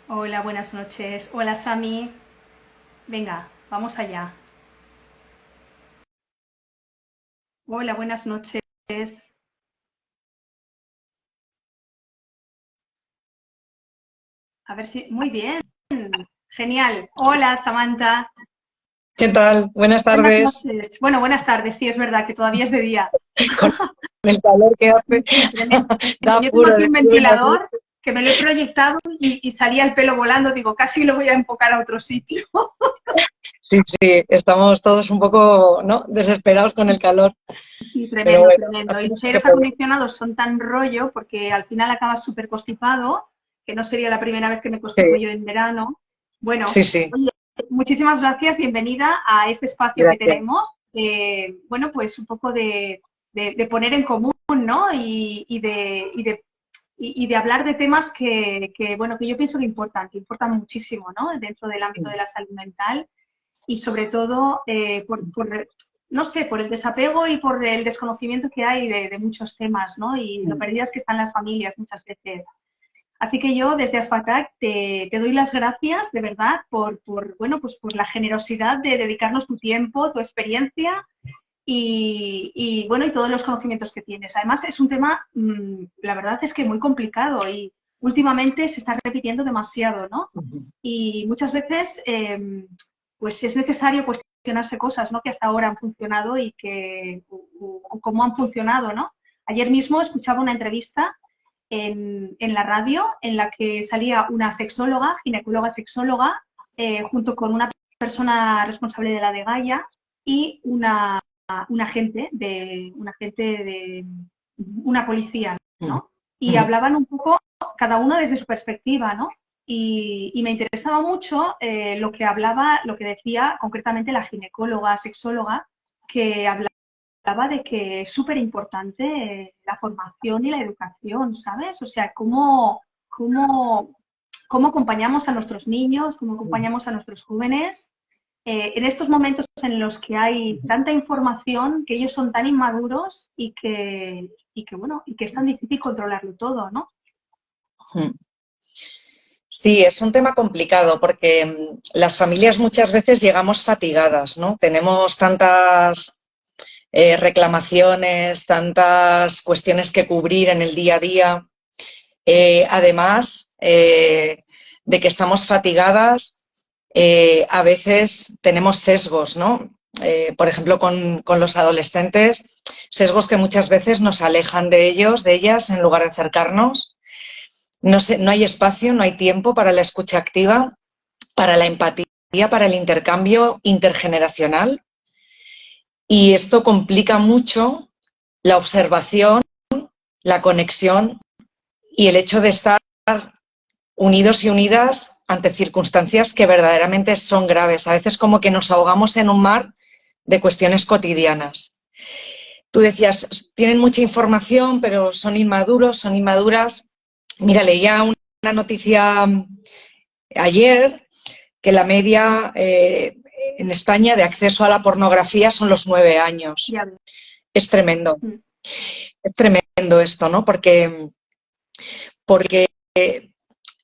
Hola, buenas noches. Hola, Sami. Venga, vamos allá. Hola, buenas noches. A ver si... Muy bien. Genial. Hola, Samantha. ¿Qué tal? Buenas Buenas tardes. noches. Bueno, buenas tardes. Sí, es verdad que todavía es de día. Con el calor que hace, Sí, sí, tremendo. da Yo tengo apuro aquí un decir buenas noches. ventilador que me lo he proyectado y salía el pelo volando. Digo, casi lo voy a enfocar a otro sitio. Sí, sí, estamos todos un poco, ¿no?, desesperados con el calor, Sí, pero tremendo, bueno, tremendo. Y hacemos los lo que aires podemos. acondicionados son tan rollo porque al final acabas súper constipado, que no sería la primera vez que me Sí, constipo yo en verano. Bueno, sí, sí, oye, muchísimas gracias, bienvenida a este espacio que gracias. tenemos. Bueno, pues un poco de poner en común, ¿no? Y de hablar de temas bueno, que yo pienso que importan muchísimo, ¿no? Dentro del ámbito de la salud mental y sobre todo no sé, por el desapego y por el desconocimiento que hay de muchos temas, ¿no? Y lo perdidas que están las familias muchas veces. Así que yo desde Asfatac te doy las gracias de verdad bueno, pues por la generosidad de dedicarnos tu tiempo, tu experiencia bueno, y todos los conocimientos que tienes. Además es un tema, la verdad es que muy complicado y últimamente se está repitiendo demasiado, ¿no? Y muchas veces pues es necesario cuestionarse cosas, ¿no? Que hasta ahora han funcionado o cómo han funcionado, ¿no? Ayer mismo escuchaba una entrevista en la radio en la que salía una sexóloga, ginecóloga sexóloga, junto con una persona responsable de la de Gaia y un agente de una policía, ¿no? Y hablaban un poco, cada uno desde su perspectiva, ¿no? Y me interesaba mucho lo que hablaba, lo que decía concretamente la ginecóloga, sexóloga, que hablaba de que es súper importante la formación y la educación, ¿sabes? O sea, cómo acompañamos a nuestros niños, cómo acompañamos a nuestros jóvenes en estos momentos en los que hay tanta información, que ellos son tan inmaduros bueno, y que es tan difícil controlarlo todo, ¿no? Sí, es un tema complicado porque las familias muchas veces llegamos fatigadas, ¿no? Tenemos tantas reclamaciones, tantas cuestiones que cubrir en el día a día. Además de que estamos fatigadas, a veces tenemos sesgos, ¿no? Por ejemplo, con los adolescentes, sesgos que muchas veces nos alejan de ellos, de ellas, en lugar de acercarnos. No hay espacio, no hay tiempo para la escucha activa, para la empatía, para el intercambio intergeneracional. Y esto complica mucho la observación, la conexión y el hecho de estar unidos y unidas ante circunstancias que verdaderamente son graves. A veces como que nos ahogamos en un mar de cuestiones cotidianas. Tú decías, tienen mucha información, pero son inmaduros, son inmaduras. Mira, leía una noticia ayer que la media en España de acceso a la pornografía son los 9 años. Ya Es tremendo, ves. es tremendo esto, ¿no? Porque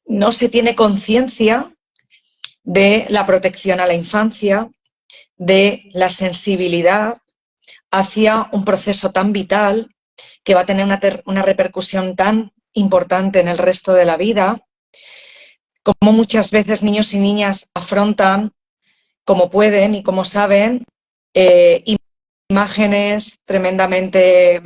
no se tiene conciencia de la protección a la infancia, de la sensibilidad hacia un proceso tan vital que va a tener una repercusión tan importante en el resto de la vida, como muchas veces niños y niñas afrontan como pueden y como saben eh, imágenes tremendamente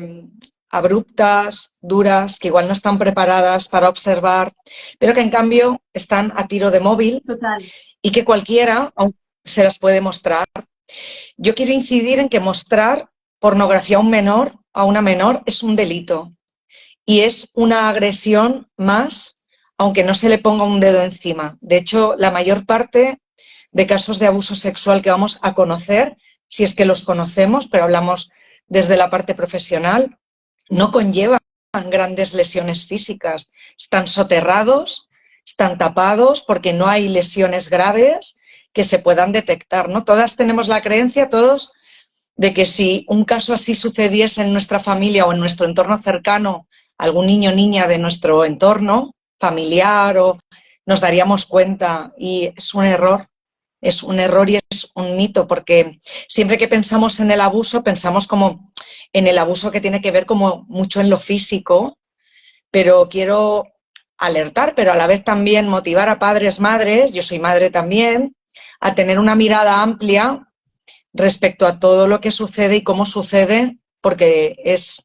abruptas, duras, que igual no están preparadas para observar, pero que en cambio están a tiro de móvil Total. y que cualquiera se las puede mostrar. Yo quiero incidir en que mostrar pornografía a un menor, a una menor, es un delito y es una agresión más, aunque no se le ponga un dedo encima. De hecho, la mayor parte de casos de abuso sexual que vamos a conocer, si es que los conocemos, pero hablamos desde la parte profesional, no conllevan grandes lesiones físicas. Están soterrados, están tapados porque no hay lesiones graves que se puedan detectar, ¿no? Todas tenemos la creencia, todos, de que si un caso así sucediese en nuestra familia o en nuestro entorno cercano, algún niño o niña de nuestro entorno familiar o nos daríamos cuenta, y es un error y es un mito, porque siempre que pensamos en el abuso, pensamos como en el abuso que tiene que ver como mucho en lo físico, pero quiero alertar, pero a la vez también motivar a padres, madres, yo soy madre también, a tener una mirada amplia respecto a todo lo que sucede y cómo sucede, porque es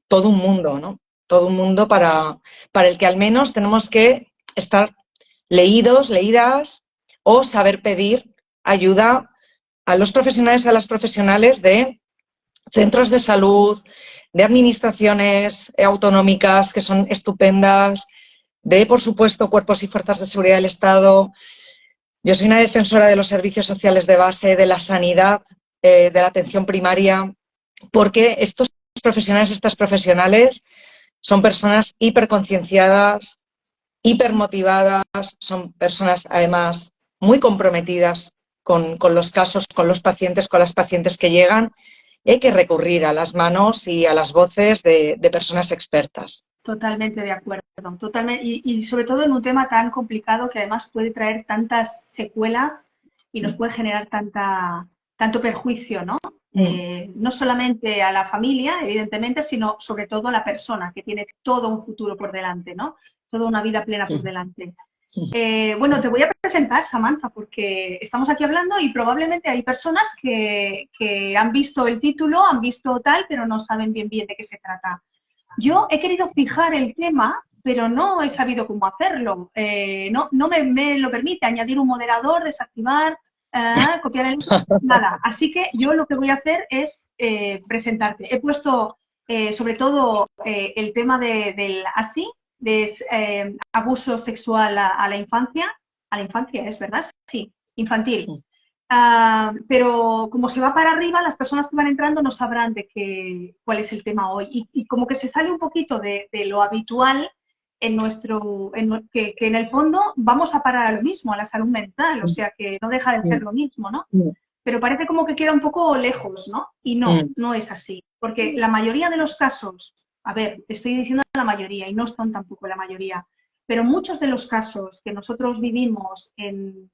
todo un mundo, ¿no? Todo un mundo para el que al menos tenemos que estar leídos, leídas, o saber pedir ayuda a los profesionales, a las profesionales de centros de salud, de administraciones autonómicas que son estupendas, de, por supuesto, cuerpos y fuerzas de seguridad del Estado. Yo soy una defensora de los servicios sociales de base, de la sanidad, de la atención primaria, porque estos profesionales, estas profesionales, son personas hiperconcienciadas, hipermotivadas, son personas, además, muy comprometidas con los casos, con los pacientes, con las pacientes que llegan, y hay que recurrir a las manos y a las voces de personas expertas. Totalmente de acuerdo, totalmente, y sobre todo en un tema tan complicado que además puede traer tantas secuelas y nos puede generar tanto perjuicio, ¿no? No solamente a la familia, evidentemente, sino sobre todo a la persona que tiene todo un futuro por delante, ¿no? Toda una vida plena por delante. Bueno, te voy a presentar, Samantha, porque estamos aquí hablando y probablemente hay personas que han visto el título, han visto tal, pero no saben bien de qué se trata. Yo he querido fijar el tema, pero no he sabido cómo hacerlo. No me lo permite añadir un moderador, desactivar, copiar el... Nada. Así que yo lo que voy a hacer es presentarte. He puesto sobre todo el tema del ASI, de abuso sexual a la infancia. A la infancia, ¿es verdad? Sí, infantil. Pero como se va para arriba, las personas que van entrando no sabrán cuál es el tema hoy. Y como que se sale un poquito de lo habitual que en el fondo vamos a parar a lo mismo, a la salud mental, o sea que no deja de ser lo mismo, ¿no? Pero parece como que queda un poco lejos, ¿no? Y no es así. Porque la mayoría de los casos, a ver, estoy diciendo la mayoría y no son tampoco la mayoría, pero muchos de los casos que nosotros vivimos en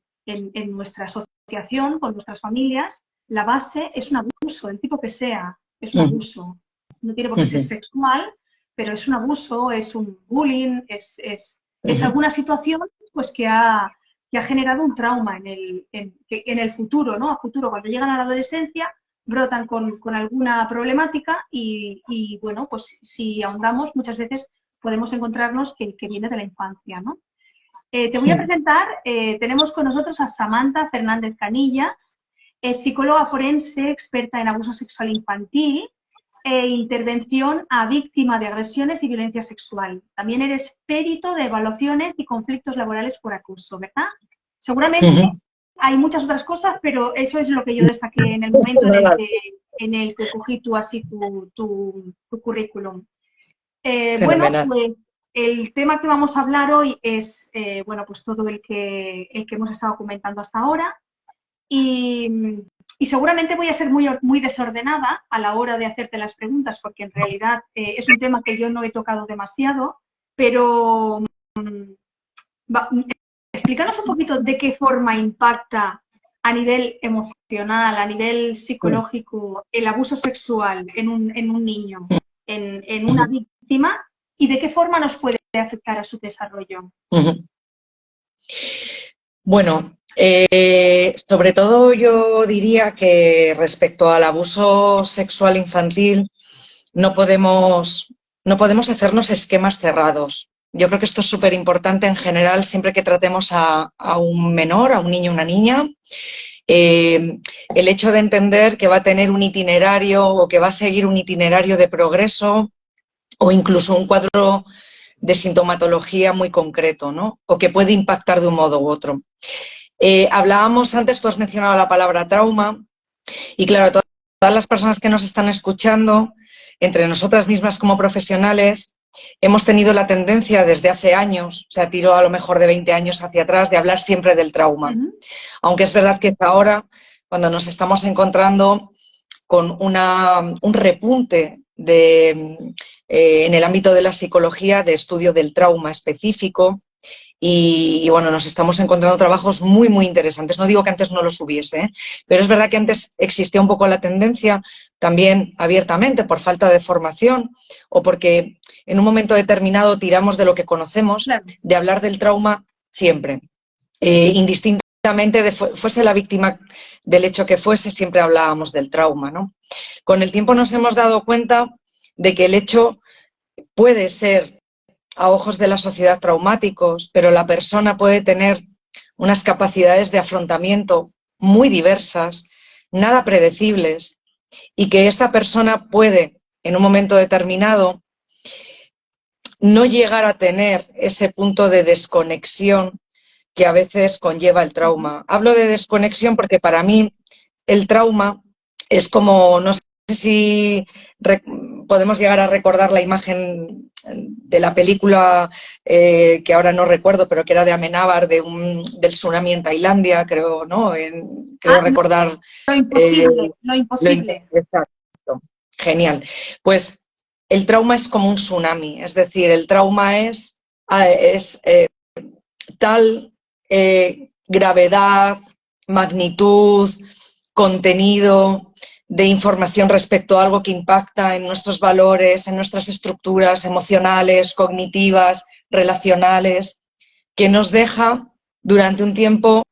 nuestra asociación, con nuestras familias, la base es un abuso, el tipo que sea, es un abuso. No tiene por qué ser sexual, pero es un abuso, es un bullying, es alguna situación pues que ha generado un trauma en el futuro, ¿no? A futuro, cuando llegan a la adolescencia, brotan con alguna problemática y bueno, pues si ahondamos, muchas veces podemos encontrarnos que viene de la infancia, ¿no? Te voy a presentar, tenemos con nosotros a Samantha Fernández Canillas, es psicóloga forense, experta en abuso sexual infantil e intervención a víctima de agresiones y violencia sexual. También eres perito de evaluaciones y conflictos laborales por acoso, ¿verdad? Seguramente hay muchas otras cosas, pero eso es lo que yo destaqué en el momento en el que cogí tu currículum. Bueno, pues el tema que vamos a hablar hoy es, bueno, pues todo el que hemos estado comentando hasta ahora y seguramente voy a ser muy desordenada a la hora de hacerte las preguntas porque en realidad es un tema que yo no he tocado demasiado, pero explícanos un poquito de qué forma impacta a nivel emocional, a nivel psicológico, el abuso sexual en un niño, en una víctima, y de qué forma nos puede afectar a su desarrollo. Bueno, sobre todo yo diría que respecto al abuso sexual infantil no podemos hacernos esquemas cerrados. Yo creo que esto es súper importante en general siempre que tratemos a un menor, a un niño o una niña. El hecho de entender que va a tener un itinerario o que va a seguir un itinerario de progreso o incluso un cuadro de sintomatología muy concreto, ¿no? O que puede impactar de un modo u otro. Hablábamos antes, tú has mencionado la palabra trauma y claro, todas las personas que nos están escuchando, entre nosotras mismas como profesionales, hemos tenido la tendencia desde hace años, o sea, tiro a lo mejor de 20 años hacia atrás, de hablar siempre del trauma. Aunque es verdad que ahora, cuando nos estamos encontrando con un repunte en el ámbito de la psicología de estudio del trauma específico, y, bueno, nos estamos encontrando trabajos muy, muy interesantes. No digo que antes no los hubiese, ¿eh? Pero es verdad que antes existía un poco la tendencia, también abiertamente, por falta de formación o porque en un momento determinado tiramos de lo que conocemos, Claro. de hablar del trauma siempre. Indistintamente fuese la víctima del hecho que fuese, siempre hablábamos del trauma, ¿no? Con el tiempo nos hemos dado cuenta de que el hecho puede ser a ojos de la sociedad traumáticos, pero la persona puede tener unas capacidades de afrontamiento muy diversas, nada predecibles, y que esa persona puede, en un momento determinado, no llegar a tener ese punto de desconexión que a veces conlleva el trauma. Hablo de desconexión porque para mí el trauma es como, no sé si podemos llegar a recordar la imagen de la película que ahora no recuerdo, pero que era de Amenábar, del tsunami en Tailandia, creo, ¿no? Creo recordar. Lo imposible, lo imposible. Exacto. Genial. Pues el trauma es como un tsunami, es decir, el trauma es tal gravedad, magnitud, contenido de información respecto a algo que impacta en nuestros valores, en nuestras estructuras emocionales, cognitivas, relacionales, que nos deja durante un tiempo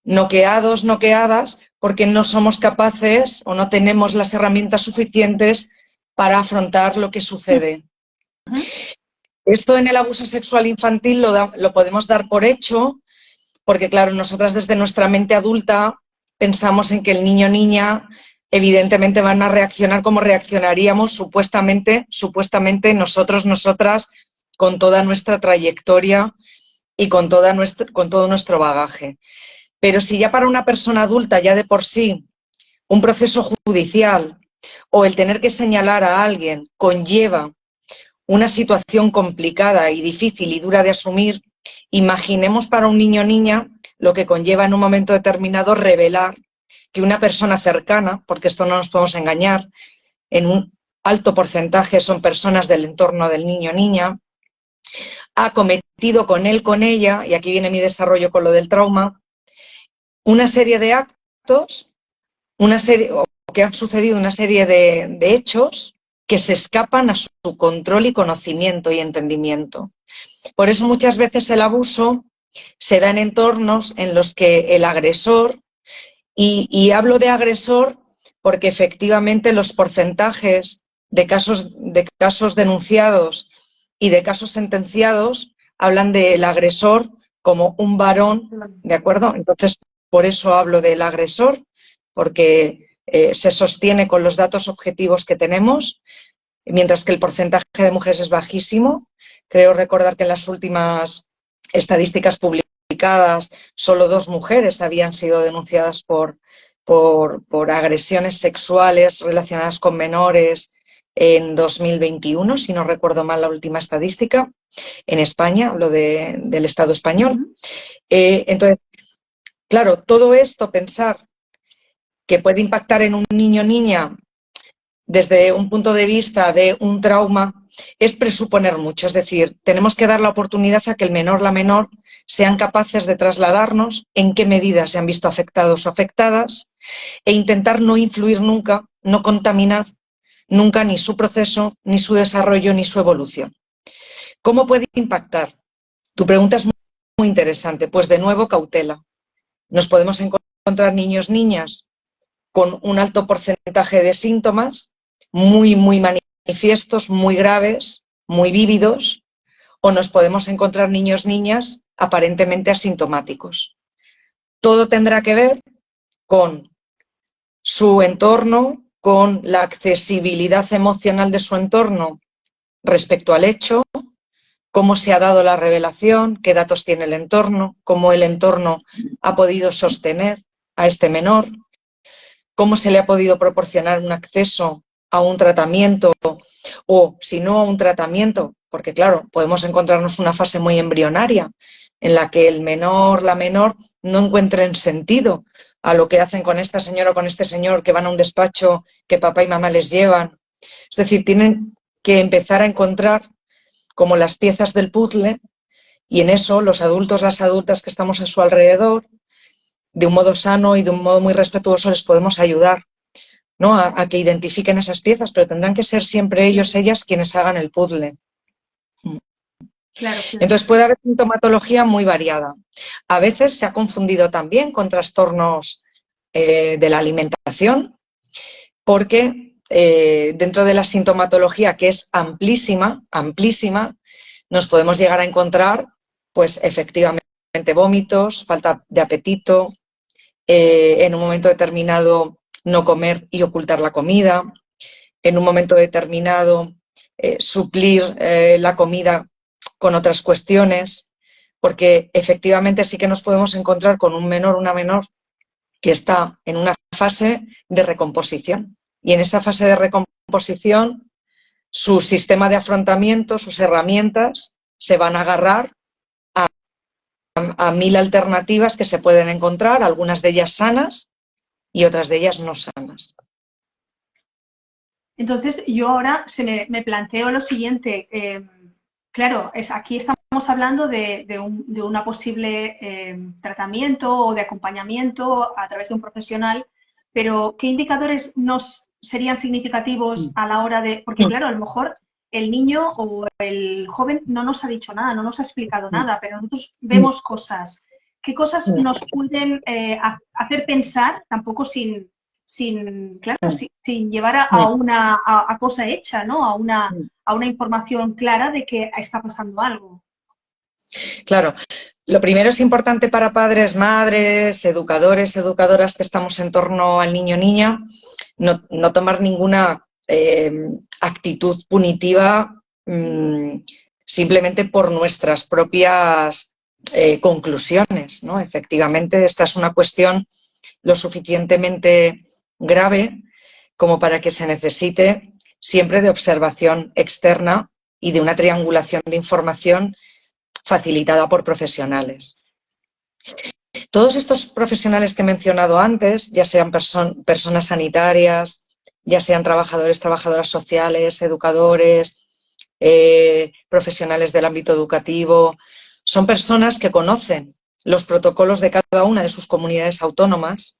noqueados, noqueadas, porque no somos capaces o no tenemos las herramientas suficientes para afrontar lo que sucede. Esto en el abuso sexual infantil lo podemos dar por hecho, porque claro, nosotras desde nuestra mente adulta pensamos en que el niño o niña evidentemente van a reaccionar como reaccionaríamos supuestamente nosotros, nosotras, con toda nuestra trayectoria y con todo nuestro bagaje. Pero si ya para una persona adulta ya de por sí un proceso judicial o el tener que señalar a alguien conlleva una situación complicada y difícil y dura de asumir, imaginemos para un niño o niña lo que conlleva en un momento determinado revelar que una persona cercana, porque esto no nos podemos engañar, en un alto porcentaje son personas del entorno del niño o niña, ha cometido con él, con ella, y aquí viene mi desarrollo con lo del trauma, una serie de actos, o que han sucedido una serie de hechos que se escapan a su control y conocimiento y entendimiento. Por eso muchas veces el abuso se da en entornos en los que el agresor, y hablo de agresor porque efectivamente los porcentajes de casos denunciados y de casos sentenciados hablan del agresor como un varón, ¿de acuerdo? Entonces, por eso hablo del agresor, porque se sostiene con los datos objetivos que tenemos, mientras que el porcentaje de mujeres es bajísimo. Creo recordar que en las últimas estadísticas publicadas solo 2 mujeres habían sido denunciadas por agresiones sexuales relacionadas con menores en 2021, si no recuerdo mal la última estadística, en España, hablo del Estado español. Entonces, claro, todo esto, pensar que puede impactar en un niño o niña desde un punto de vista de un trauma, es presuponer mucho. Es decir, tenemos que dar la oportunidad a que el menor, la menor, sean capaces de trasladarnos en qué medida se han visto afectados o afectadas e intentar no influir nunca, no contaminar nunca ni su proceso, ni su desarrollo, ni su evolución. ¿Cómo puede impactar? Tu pregunta es muy interesante. Pues de nuevo, cautela. Nos podemos encontrar niños, niñas con un alto porcentaje de síntomas muy, muy manifiestos, muy graves, muy vívidos, o nos podemos encontrar niños, niñas aparentemente asintomáticos. Todo tendrá que ver con su entorno, con la accesibilidad emocional de su entorno respecto al hecho, cómo se ha dado la revelación, qué datos tiene el entorno, cómo el entorno ha podido sostener a este menor, cómo se le ha podido proporcionar un acceso a un tratamiento o, si no a un tratamiento, porque claro, podemos encontrarnos una fase muy embrionaria en la que el menor, la menor, no encuentren sentido a lo que hacen con esta señora o con este señor, que van a un despacho que papá y mamá les llevan. Es decir, tienen que empezar a encontrar como las piezas del puzzle Y en eso los adultos, las adultas que estamos a su alrededor, de un modo sano y de un modo muy respetuoso les podemos ayudar, ¿no? A que identifiquen esas piezas, pero tendrán que ser siempre ellos, ellas quienes hagan el puzzle. Claro, claro. Entonces puede haber sintomatología muy variada. A veces se ha confundido también con trastornos de la alimentación, porque dentro de la sintomatología, que es amplísima, amplísima, nos podemos llegar a encontrar, pues efectivamente, vómitos, falta de apetito, en un momento determinado no comer y ocultar la comida, en un momento determinado suplir la comida con otras cuestiones, porque efectivamente sí que nos podemos encontrar con un menor, una menor que está en una fase de recomposición. Y en esa fase de recomposición, su sistema de afrontamiento, sus herramientas, se van a agarrar a 1000 alternativas que se pueden encontrar, algunas de ellas sanas y otras de ellas no sanas. Entonces, yo ahora me planteo lo siguiente. Claro, aquí estamos hablando de una posible tratamiento o de acompañamiento a través de un profesional, pero ¿qué indicadores nos serían significativos a la hora de...? Porque, claro, a lo mejor el niño o el joven no nos ha dicho nada, no nos ha explicado nada, pero nosotros vemos cosas. ¿Qué cosas nos pueden hacer pensar, tampoco sin llevar a cosa hecha, ¿no? A una información clara de que está pasando algo? Claro, lo primero es importante para padres, madres, educadores, educadoras que estamos en torno al niño o niña, no tomar ninguna actitud punitiva simplemente por nuestras propias conclusiones, ¿no? Efectivamente, esta es una cuestión lo suficientemente grave como para que se necesite siempre de observación externa y de una triangulación de información facilitada por profesionales. Todos estos profesionales que he mencionado antes, ya sean personas sanitarias, ya sean trabajadores, trabajadoras sociales, educadores, profesionales del ámbito educativo, son personas que conocen los protocolos de cada una de sus comunidades autónomas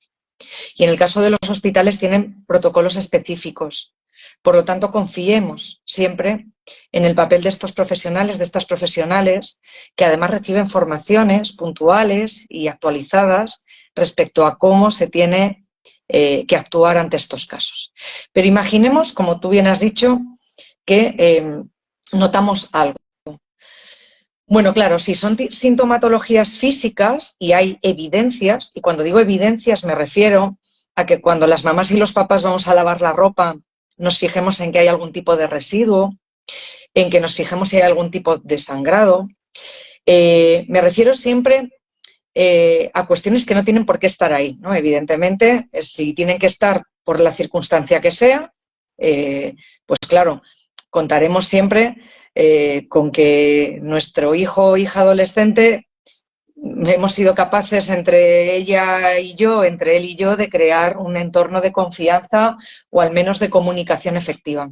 y en el caso de los hospitales tienen protocolos específicos. Por lo tanto, confiemos siempre en el papel de estos profesionales, de estas profesionales, que además reciben formaciones puntuales y actualizadas respecto a cómo se tiene que actuar ante estos casos. Pero imaginemos, como tú bien has dicho, que notamos algo. Bueno, claro, si son sintomatologías físicas y hay evidencias, y cuando digo evidencias me refiero a que cuando las mamás y los papás vamos a lavar la ropa, nos fijemos en que hay algún tipo de residuo, en que nos fijemos si hay algún tipo de sangrado. Me refiero siempre a cuestiones que no tienen por qué estar ahí, ¿no? Evidentemente, si tienen que estar por la circunstancia que sea, pues claro, contaremos siempre con que nuestro hijo o hija adolescente hemos sido capaces entre ella y yo, entre él y yo, de crear un entorno de confianza o al menos de comunicación efectiva.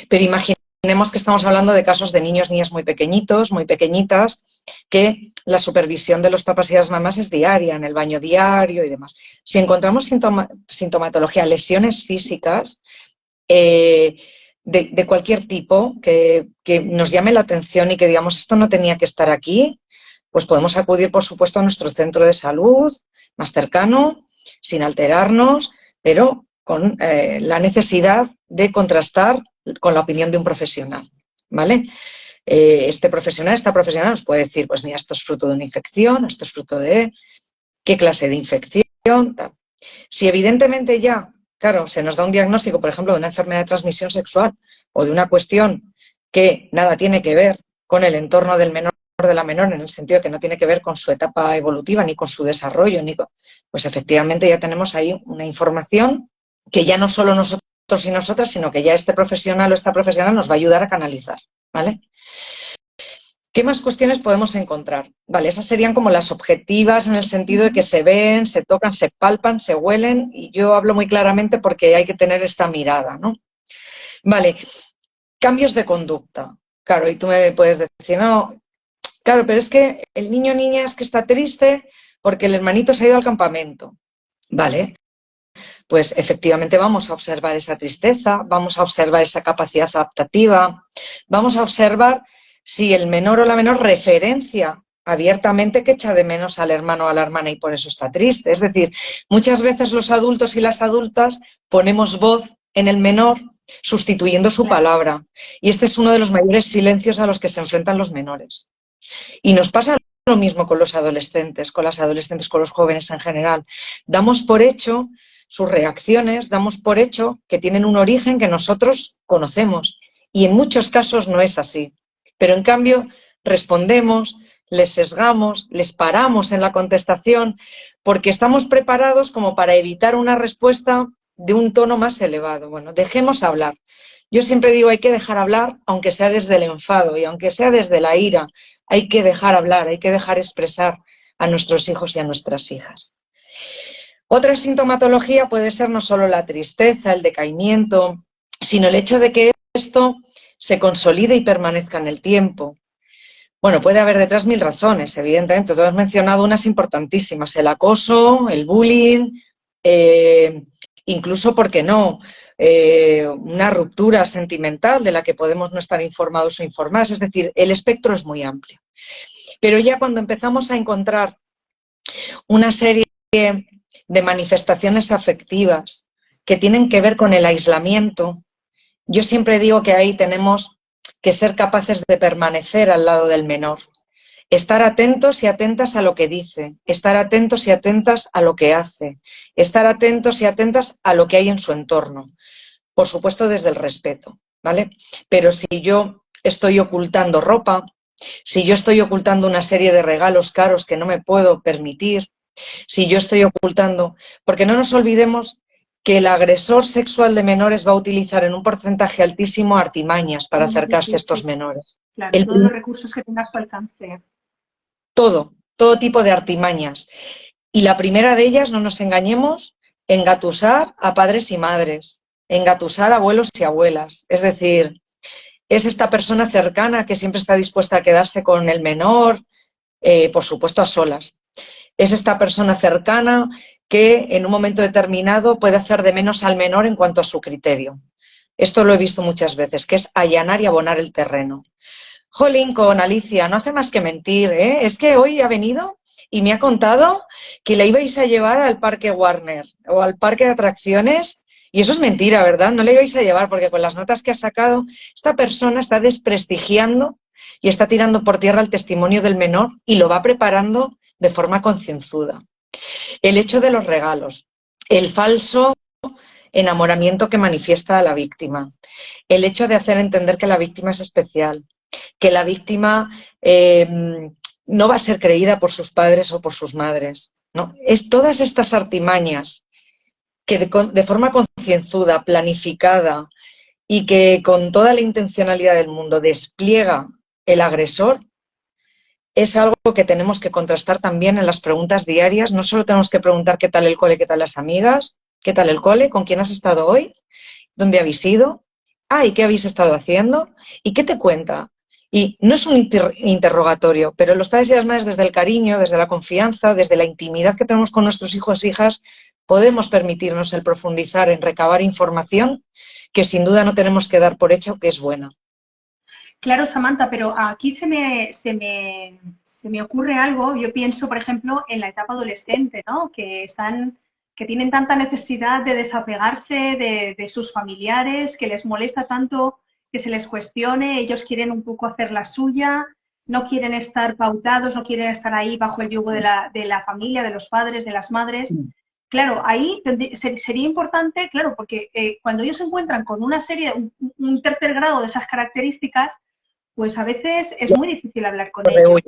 Pero imaginemos que estamos hablando de casos de niños, niñas muy pequeñitos, muy pequeñitas, que la supervisión de los papás y las mamás es diaria, en el baño diario y demás. Si encontramos sintomatología, lesiones físicas, de cualquier tipo que nos llame la atención y que digamos esto no tenía que estar aquí, pues podemos acudir, por supuesto, a nuestro centro de salud más cercano, sin alterarnos, pero con la necesidad de contrastar con la opinión de un profesional, ¿vale? Esta profesional nos puede decir, pues mira, esto es fruto de una infección, esto es fruto de qué clase de infección, tal. Si evidentemente ya, claro, se nos da un diagnóstico, por ejemplo, de una enfermedad de transmisión sexual o de una cuestión que nada tiene que ver con el entorno del menor de la menor, en el sentido de que no tiene que ver con su etapa evolutiva ni con su desarrollo, pues efectivamente ya tenemos ahí una información que ya no solo nosotros y nosotras, sino que ya este profesional o esta profesional nos va a ayudar a canalizar, ¿vale? ¿Qué más cuestiones podemos encontrar? Vale, esas serían como las objetivas en el sentido de que se ven, se tocan, se palpan, se huelen, y yo hablo muy claramente porque hay que tener esta mirada, ¿no? Vale, cambios de conducta. Claro, y tú me puedes decir, no, Claro, pero es que el niño o niña es que está triste porque el hermanito se ha ido al campamento. Vale, pues efectivamente vamos a observar esa tristeza, vamos a observar esa capacidad adaptativa, vamos a observar si el menor o la menor referencia abiertamente que echa de menos al hermano o a la hermana y por eso está triste. Es decir, muchas veces los adultos y las adultas ponemos voz en el menor sustituyendo su palabra. Y este es uno de los mayores silencios a los que se enfrentan los menores. Y nos pasa lo mismo con los adolescentes, con las adolescentes, con los jóvenes en general. Damos por hecho sus reacciones, damos por hecho que tienen un origen que nosotros conocemos. Y en muchos casos no es así. Pero en cambio respondemos, les sesgamos, les paramos en la contestación, porque estamos preparados como para evitar una respuesta de un tono más elevado. Bueno, dejemos hablar. Yo siempre digo, hay que dejar hablar, aunque sea desde el enfado y aunque sea desde la ira, hay que dejar hablar, hay que dejar expresar a nuestros hijos y a nuestras hijas. Otra sintomatología puede ser no solo la tristeza, el decaimiento, sino el hecho de que esto se consolide y permanezca en el tiempo. Bueno, puede haber detrás mil razones, evidentemente. Tú has mencionado unas importantísimas, el acoso, el bullying, incluso, ¿por qué no?, una ruptura sentimental de la que podemos no estar informados o informadas. Es decir, el espectro es muy amplio. Pero ya cuando empezamos a encontrar una serie de manifestaciones afectivas que tienen que ver con el aislamiento, yo siempre digo que ahí tenemos que ser capaces de permanecer al lado del menor. Estar atentos y atentas a lo que dice, estar atentos y atentas a lo que hace, estar atentos y atentas a lo que hay en su entorno. Por supuesto, desde el respeto, ¿vale? Pero si yo estoy ocultando ropa, si yo estoy ocultando una serie de regalos caros que no me puedo permitir, si yo estoy ocultando, porque no nos olvidemos que el agresor sexual de menores va a utilizar en un porcentaje altísimo artimañas para acercarse a estos menores. Claro, todos los recursos que tenga a su alcance. Todo tipo de artimañas. Y la primera de ellas, no nos engañemos, engatusar a padres y madres, engatusar a abuelos y abuelas. Es decir, es esta persona cercana que siempre está dispuesta a quedarse con el menor, por supuesto a solas. Es esta persona cercana que en un momento determinado puede hacer de menos al menor en cuanto a su criterio. Esto lo he visto muchas veces, que es allanar y abonar el terreno. Jolín, con Alicia, no hace más que mentir, ¿eh? Es que hoy ha venido y me ha contado que la ibais a llevar al parque Warner o al parque de atracciones y eso es mentira, ¿verdad? No la ibais a llevar porque con las notas que ha sacado, esta persona está desprestigiando y está tirando por tierra el testimonio del menor y lo va preparando de forma concienzuda. El hecho de los regalos, el falso enamoramiento que manifiesta a la víctima, el hecho de hacer entender que la víctima es especial, que la víctima no va a ser creída por sus padres o por sus madres, ¿no? Es todas estas artimañas que de forma concienzuda, planificada y que con toda la intencionalidad del mundo despliega el agresor, es algo que tenemos que contrastar también en las preguntas diarias. No solo tenemos que preguntar qué tal el cole, qué tal las amigas, qué tal el cole, con quién has estado hoy, dónde habéis ido, ¿y qué habéis estado haciendo? ¿Y qué te cuenta? Y no es un interrogatorio, pero los padres y las madres desde el cariño, desde la confianza, desde la intimidad que tenemos con nuestros hijos e hijas, podemos permitirnos el profundizar en recabar información que sin duda no tenemos que dar por hecho que es buena. Claro, Samantha, pero aquí se me ocurre algo. Yo pienso, por ejemplo, en la etapa adolescente, ¿no? Que tienen tanta necesidad de desapegarse de sus familiares, que les molesta tanto que se les cuestione, ellos quieren un poco hacer la suya, no quieren estar pautados, no quieren estar ahí bajo el yugo de la familia, de los padres, de las madres. Claro, ahí sería importante, claro, porque cuando ellos se encuentran con una serie, un tercer grado de esas características, pues a veces es muy difícil hablar con ellos.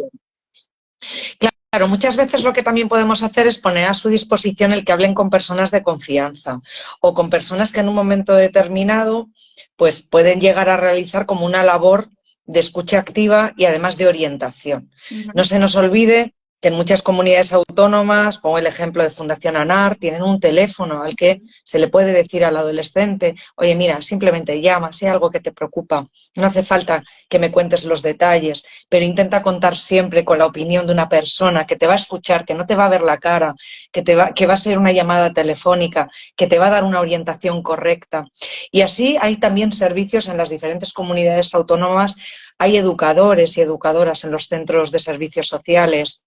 Claro, muchas veces lo que también podemos hacer es poner a su disposición el que hablen con personas de confianza o con personas que en un momento determinado pues pueden llegar a realizar como una labor de escucha activa y además de orientación. No se nos olvide que en muchas comunidades autónomas, pongo el ejemplo de Fundación ANAR, tienen un teléfono al que se le puede decir al adolescente, oye, mira, simplemente llama, si hay algo que te preocupa, no hace falta que me cuentes los detalles, pero intenta contar siempre con la opinión de una persona que te va a escuchar, que no te va a ver la cara, que va a ser una llamada telefónica, que te va a dar una orientación correcta. Y así hay también servicios en las diferentes comunidades autónomas, hay educadores y educadoras en los centros de servicios sociales,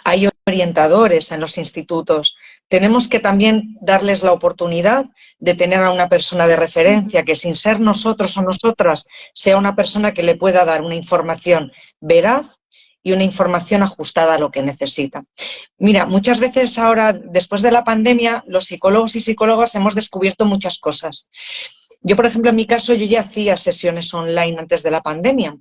hay orientadores en los institutos. Tenemos que también darles la oportunidad de tener a una persona de referencia que, sin ser nosotros o nosotras, sea una persona que le pueda dar una información veraz y una información ajustada a lo que necesita. Mira, muchas veces ahora, después de la pandemia, los psicólogos y psicólogas hemos descubierto muchas cosas. Yo, por ejemplo, en mi caso, yo ya hacía sesiones online antes de la pandemia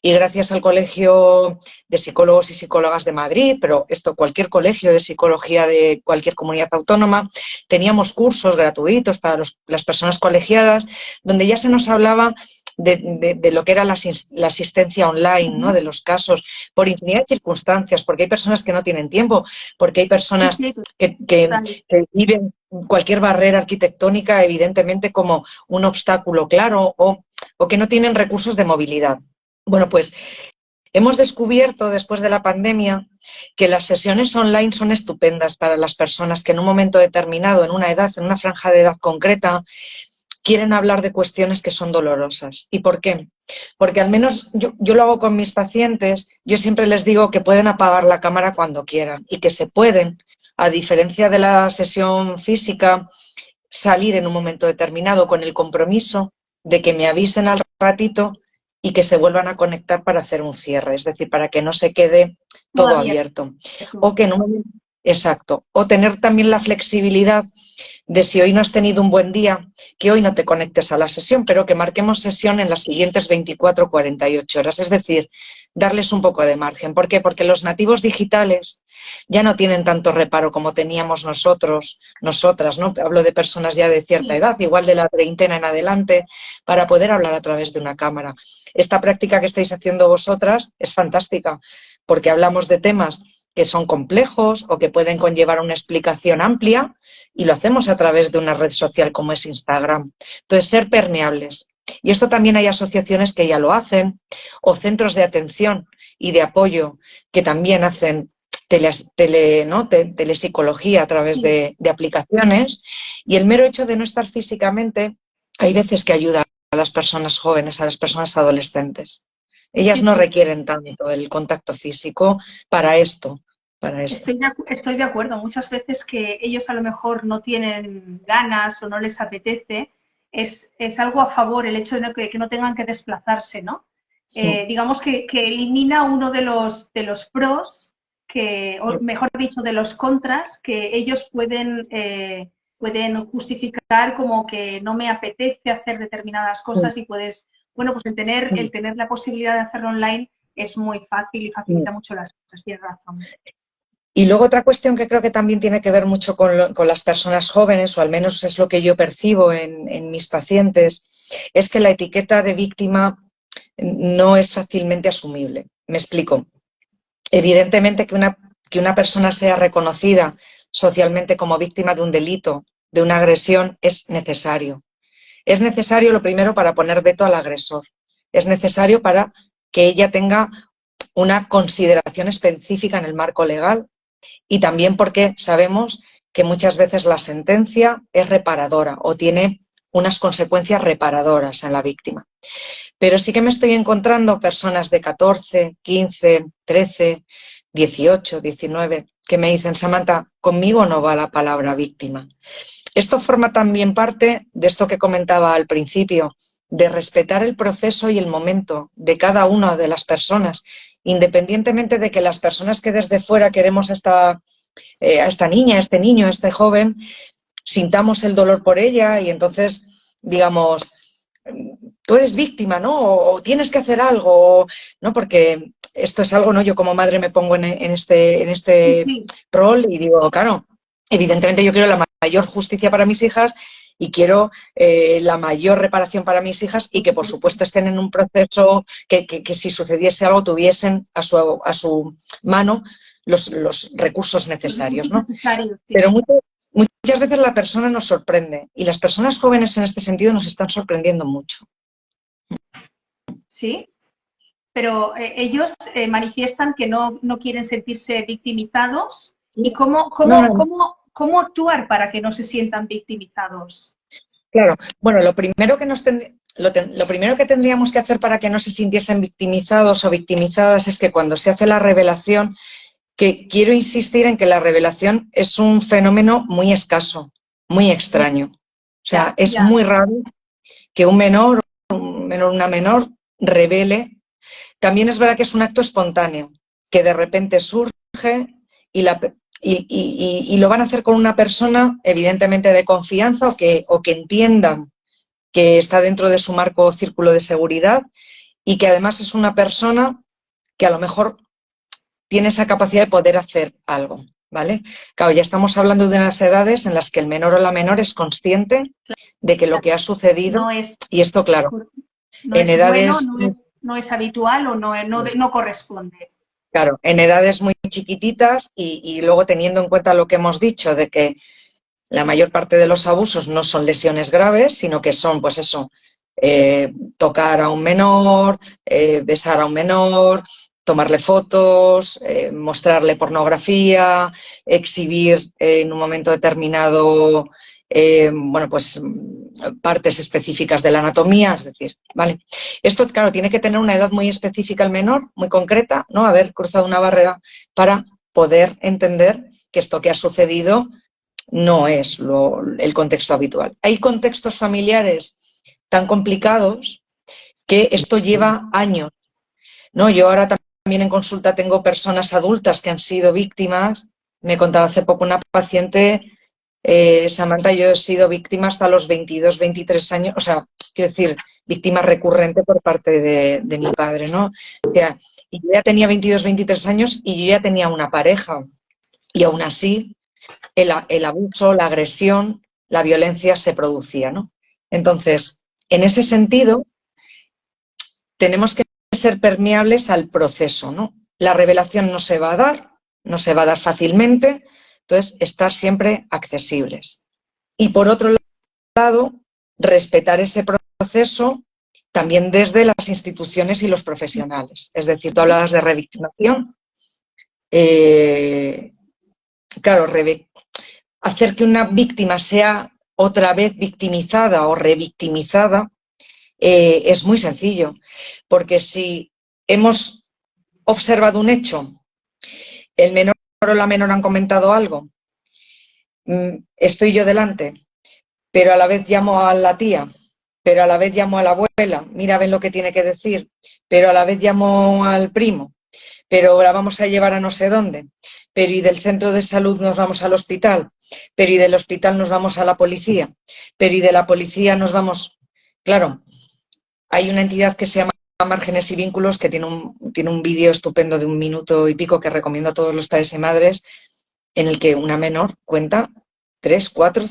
y gracias al Colegio de Psicólogos y Psicólogas de Madrid, pero cualquier colegio de psicología de cualquier comunidad autónoma, teníamos cursos gratuitos para las personas colegiadas donde ya se nos hablaba de lo que era la asistencia online, ¿no? De los casos, por infinidad de circunstancias, porque hay personas que no tienen tiempo, porque hay personas que viven cualquier barrera arquitectónica, evidentemente, como un obstáculo claro o que no tienen recursos de movilidad. Bueno, pues hemos descubierto después de la pandemia que las sesiones online son estupendas para las personas que en un momento determinado, en una edad, en una franja de edad concreta, quieren hablar de cuestiones que son dolorosas. ¿Y por qué? Porque al menos yo lo hago con mis pacientes, yo siempre les digo que pueden apagar la cámara cuando quieran y que se pueden, a diferencia de la sesión física, salir en un momento determinado con el compromiso de que me avisen al ratito y que se vuelvan a conectar para hacer un cierre, es decir, para que no se quede todo abierto. O que en un momento, exacto, o tener también la flexibilidad de si hoy no has tenido un buen día, que hoy no te conectes a la sesión, pero que marquemos sesión en las siguientes 24 o 48 horas, es decir, darles un poco de margen. ¿Por qué? Porque los nativos digitales ya no tienen tanto reparo como teníamos nosotros, nosotras, ¿no? Hablo de personas ya de cierta edad, igual de la treintena en adelante, para poder hablar a través de una cámara. Esta práctica que estáis haciendo vosotras es fantástica, porque hablamos de temas que son complejos o que pueden conllevar una explicación amplia y lo hacemos a través de una red social como es Instagram. Entonces, ser permeables. Y esto también hay asociaciones que ya lo hacen, o centros de atención y de apoyo que también hacen telepsicología a través de aplicaciones. Y el mero hecho de no estar físicamente, hay veces que ayuda a las personas jóvenes, a las personas adolescentes. Ellas no requieren tanto el contacto físico para esto. Estoy de acuerdo. Muchas veces que ellos a lo mejor no tienen ganas o no les apetece, es algo a favor el hecho de que no tengan que desplazarse, ¿no? Sí. Digamos que elimina uno de los pros, o mejor dicho, de los contras, que ellos pueden justificar como que no me apetece hacer determinadas cosas y puedes, bueno, pues el tener la posibilidad de hacerlo online es muy fácil y facilita mucho las cosas, tienes razón. Y luego otra cuestión que creo que también tiene que ver mucho con las personas jóvenes, o al menos es lo que yo percibo en mis pacientes, es que la etiqueta de víctima no es fácilmente asumible. Me explico. Evidentemente que una persona sea reconocida socialmente como víctima de un delito, de una agresión, es necesario. Es necesario, lo primero, para poner veto al agresor. Es necesario para que ella tenga una consideración específica en el marco legal. Y también porque sabemos que muchas veces la sentencia es reparadora o tiene unas consecuencias reparadoras en la víctima. Pero sí que me estoy encontrando personas de 14, 15, 13, 18, 19, que me dicen, Samantha, conmigo no va la palabra víctima. Esto forma también parte de esto que comentaba al principio, de respetar el proceso y el momento de cada una de las personas, independientemente de que las personas que desde fuera queremos a esta niña, a este niño, a este joven, sintamos el dolor por ella y entonces digamos, tú eres víctima, ¿no? O tienes que hacer algo, ¿no? Porque esto es algo, ¿no? Yo como madre me pongo en este rol y digo, claro, evidentemente yo quiero la mayor justicia para mis hijas y quiero la mayor reparación para mis hijas y que por supuesto estén en un proceso que si sucediese algo tuviesen a su mano los recursos necesarios, ¿no? Necesario, sí. Pero muchas veces la persona nos sorprende y las personas jóvenes en este sentido nos están sorprendiendo mucho. Sí, pero ellos manifiestan que no quieren sentirse victimizados. ¿Y No. cómo actuar para que no se sientan victimizados? Claro, bueno, lo primero que tendríamos que hacer para que no se sintiesen victimizados o victimizadas es que cuando se hace la revelación, que quiero insistir en que la revelación es un fenómeno muy escaso, muy extraño. O sea, es muy raro que un menor, una menor, revele. También es verdad que es un acto espontáneo, que de repente surge y lo van a hacer con una persona evidentemente de confianza o que entiendan que está dentro de su marco o círculo de seguridad y que además es una persona que a lo mejor tiene esa capacidad de poder hacer algo, ¿vale? Claro, ya estamos hablando de unas edades en las que el menor o la menor es consciente de que lo que ha sucedido, y esto, claro, en edades... no es habitual o no corresponde. Claro, en edades muy chiquititas y luego teniendo en cuenta lo que hemos dicho de que la mayor parte de los abusos no son lesiones graves, sino que son, pues eso, tocar a un menor, besar a un menor, tomarle fotos, mostrarle pornografía, exhibir en un momento determinado, bueno, pues partes específicas de la anatomía, es decir, ¿vale? Esto, claro, tiene que tener una edad muy específica el menor, muy concreta, ¿no? Haber cruzado una barrera para poder entender que esto que ha sucedido no es el contexto habitual. Hay contextos familiares tan complicados que esto lleva años, ¿no? Yo ahora también en consulta tengo personas adultas que han sido víctimas. Me contaba hace poco una paciente, Samantha, yo he sido víctima hasta los 22, 23 años, o sea, quiero decir, víctima recurrente por parte de mi padre, ¿no? O sea, y yo ya tenía 22, 23 años y yo ya tenía una pareja y aún así el abuso, la agresión, la violencia se producía, ¿no? Entonces, en ese sentido, tenemos que ser permeables al proceso, ¿no? La revelación no se va a dar fácilmente, entonces estar siempre accesibles. Y por otro lado, respetar ese proceso también desde las instituciones y los profesionales. Es decir, tú hablabas de revictimación. Claro, hacer que una víctima sea otra vez victimizada o revictimizada es muy sencillo, porque si hemos observado un hecho, el menor o la menor han comentado algo, estoy yo delante, pero a la vez llamo a la tía, pero a la vez llamo a la abuela, mira, ven lo que tiene que decir, pero a la vez llamo al primo, pero la vamos a llevar a no sé dónde, pero y del centro de salud nos vamos al hospital, pero y del hospital nos vamos a la policía, pero y de la policía nos vamos... Claro, hay una entidad que se llama Márgenes y Vínculos que tiene un vídeo estupendo de 1 minuto y pico que recomiendo a todos los padres y madres, en el que una menor cuenta 3, 4,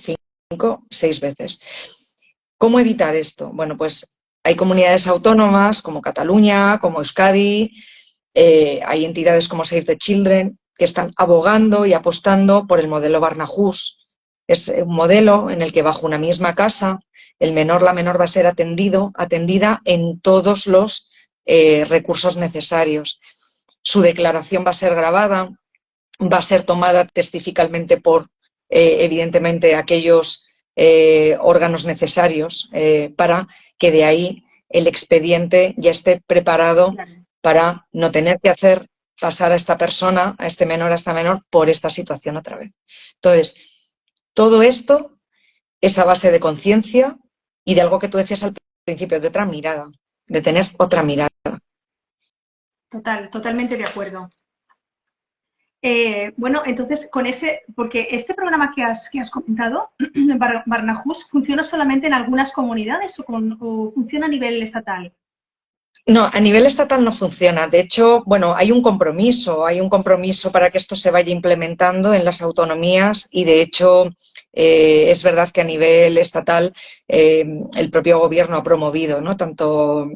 5, 6 veces. ¿Cómo evitar esto? Bueno, pues hay comunidades autónomas como Cataluña, como Euskadi, hay entidades como Save the Children que están abogando y apostando por el modelo Barnahus. Es un modelo en el que bajo una misma casa el menor, la menor va a ser atendida en todos los recursos necesarios. Su declaración va a ser grabada, va a ser tomada testificalmente por, evidentemente, aquellos órganos necesarios para que de ahí el expediente ya esté preparado para no tener que hacer pasar a esta persona, a este menor, a esta menor, por esta situación otra vez. Entonces, todo esto es a base de conciencia y de algo que tú decías al principio, de otra mirada, de tener otra mirada. Totalmente de acuerdo. Bueno, entonces, porque este programa que has comentado, Barnahus, ¿funciona solamente en algunas comunidades o funciona a nivel estatal? No, a nivel estatal no funciona. De hecho, bueno, hay un compromiso para que esto se vaya implementando en las autonomías y, de hecho, Es verdad que a nivel estatal el propio gobierno ha promovido, ¿no? tanto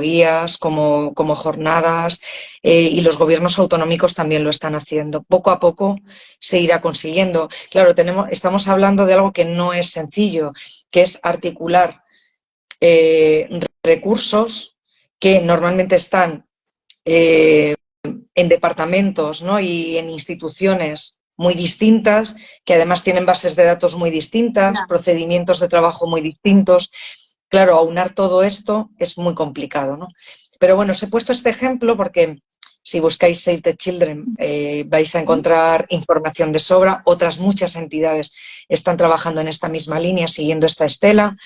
guías como jornadas, y los gobiernos autonómicos también lo están haciendo. Poco a poco se irá consiguiendo. Claro, estamos hablando de algo que no es sencillo, que es articular recursos que normalmente están en departamentos, ¿no? y en instituciones muy distintas, que además tienen bases de datos muy distintas, procedimientos de trabajo muy distintos. Claro, aunar todo esto es muy complicado, ¿no? Pero bueno, os he puesto este ejemplo porque si buscáis Save the Children vais a encontrar información de sobra. Otras muchas entidades están trabajando en esta misma línea, siguiendo esta estela.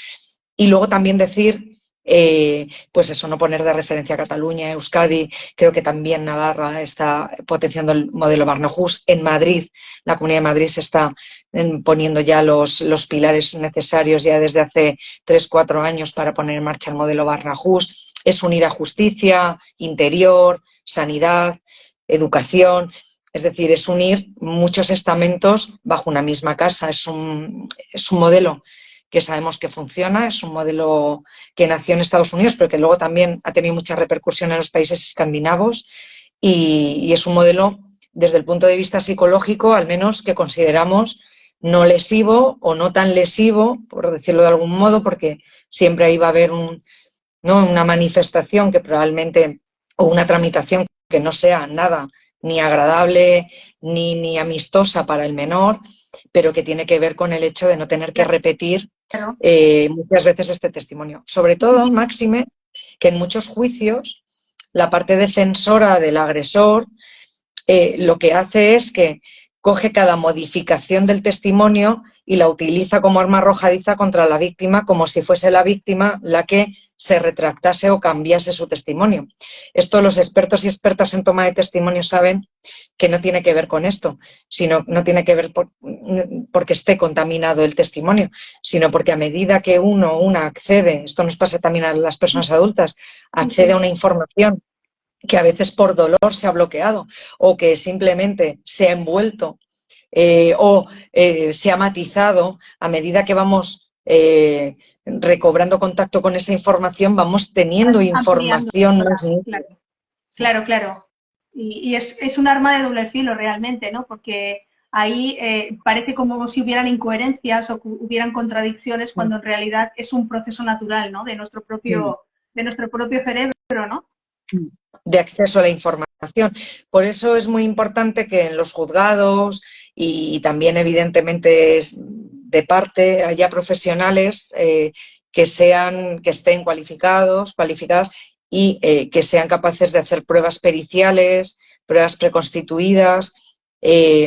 Y luego también decir, pues eso, no poner de referencia a Cataluña, Euskadi, creo que también Navarra está potenciando el modelo Barnahus. En Madrid, la Comunidad de Madrid se está poniendo ya los pilares necesarios ya desde hace 3-4 años para poner en marcha el modelo Barnahus. Es unir a justicia, interior, sanidad, educación. Es decir, es unir muchos estamentos bajo una misma casa. Es un modelo que sabemos que funciona, es un modelo que nació en Estados Unidos, pero que luego también ha tenido mucha repercusión en los países escandinavos, y es un modelo, desde el punto de vista psicológico, al menos, que consideramos no lesivo o no tan lesivo, por decirlo de algún modo, porque siempre ahí va a haber una manifestación que probablemente, o una tramitación que no sea nada ni agradable ni amistosa para el menor, pero que tiene que ver con el hecho de no tener que repetir muchas veces este testimonio. Sobre todo, máxime, que en muchos juicios la parte defensora del agresor lo que hace es que coge cada modificación del testimonio y la utiliza como arma arrojadiza contra la víctima, como si fuese la víctima la que se retractase o cambiase su testimonio. Esto los expertos y expertas en toma de testimonio saben que no tiene que ver con esto, sino no tiene que ver porque esté contaminado el testimonio, sino porque a medida que una accede, esto nos pasa también a las personas adultas, accede a una información que a veces por dolor se ha bloqueado o que simplemente se ha envuelto o se ha matizado, a medida que vamos recobrando contacto con esa información, vamos teniendo información más nítida. Claro. Y es un arma de doble filo realmente, ¿no? Porque ahí parece como si hubieran incoherencias o hubieran contradicciones cuando en realidad es un proceso natural, ¿no? De nuestro propio cerebro, ¿no? De acceso a la información. Por eso es muy importante que en los juzgados y también evidentemente de parte haya profesionales que estén cualificadas y que sean capaces de hacer pruebas periciales, pruebas preconstituidas,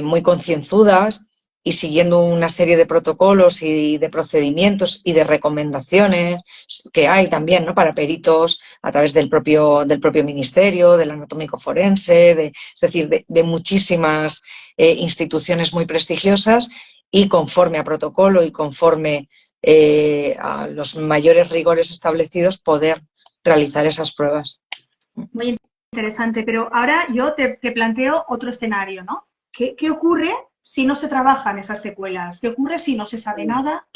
muy concienzudas, y siguiendo una serie de protocolos y de procedimientos y de recomendaciones que hay también, ¿no? Para peritos a través del propio ministerio, del anatómico forense, es decir, de muchísimas instituciones muy prestigiosas, y conforme a protocolo y conforme a los mayores rigores establecidos, poder realizar esas pruebas. Muy interesante, pero ahora yo te planteo otro escenario, ¿no? ¿Qué ocurre si no se trabajan esas secuelas? ¿Qué ocurre si no se sabe nada?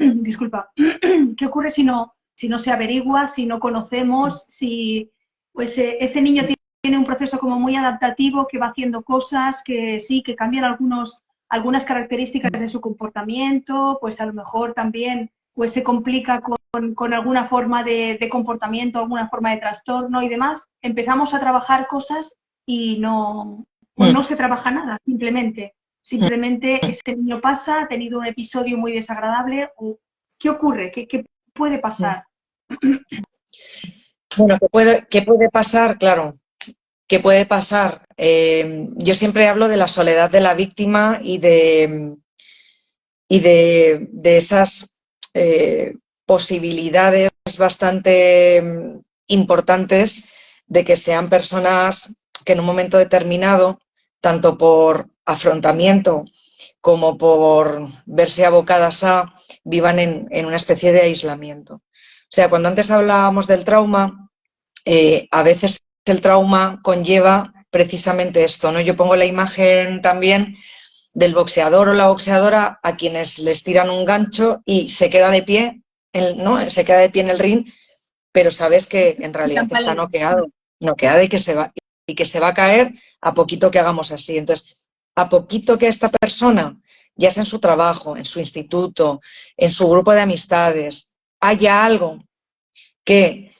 Disculpa. ¿Qué ocurre si no se averigua, si no conocemos, si pues ese niño tiene un proceso como muy adaptativo, que va haciendo cosas, que sí, que cambian algunas características de su comportamiento, pues a lo mejor también pues se complica con alguna forma de comportamiento, alguna forma de trastorno y demás? Empezamos a trabajar cosas y no se trabaja nada, simplemente ese niño pasa, ha tenido un episodio muy desagradable. ¿Qué ocurre? ¿Qué puede pasar? Bueno, ¿qué puede pasar? Claro, ¿qué puede pasar? Yo siempre hablo de la soledad de la víctima y de esas posibilidades bastante importantes de que sean personas que en un momento determinado, tanto por afrontamiento como por verse abocadas vivan en una especie de aislamiento. O sea, cuando antes hablábamos del trauma, a veces el trauma conlleva precisamente esto, ¿no? Yo pongo la imagen también del boxeador o la boxeadora a quienes les tiran un gancho y se queda de pie, ¿no? Se queda de pie en el ring, pero sabes que en realidad está noqueado y que se va a caer a poquito que hagamos así. Entonces, a poquito que esta persona, ya sea en su trabajo, en su instituto, en su grupo de amistades, haya algo que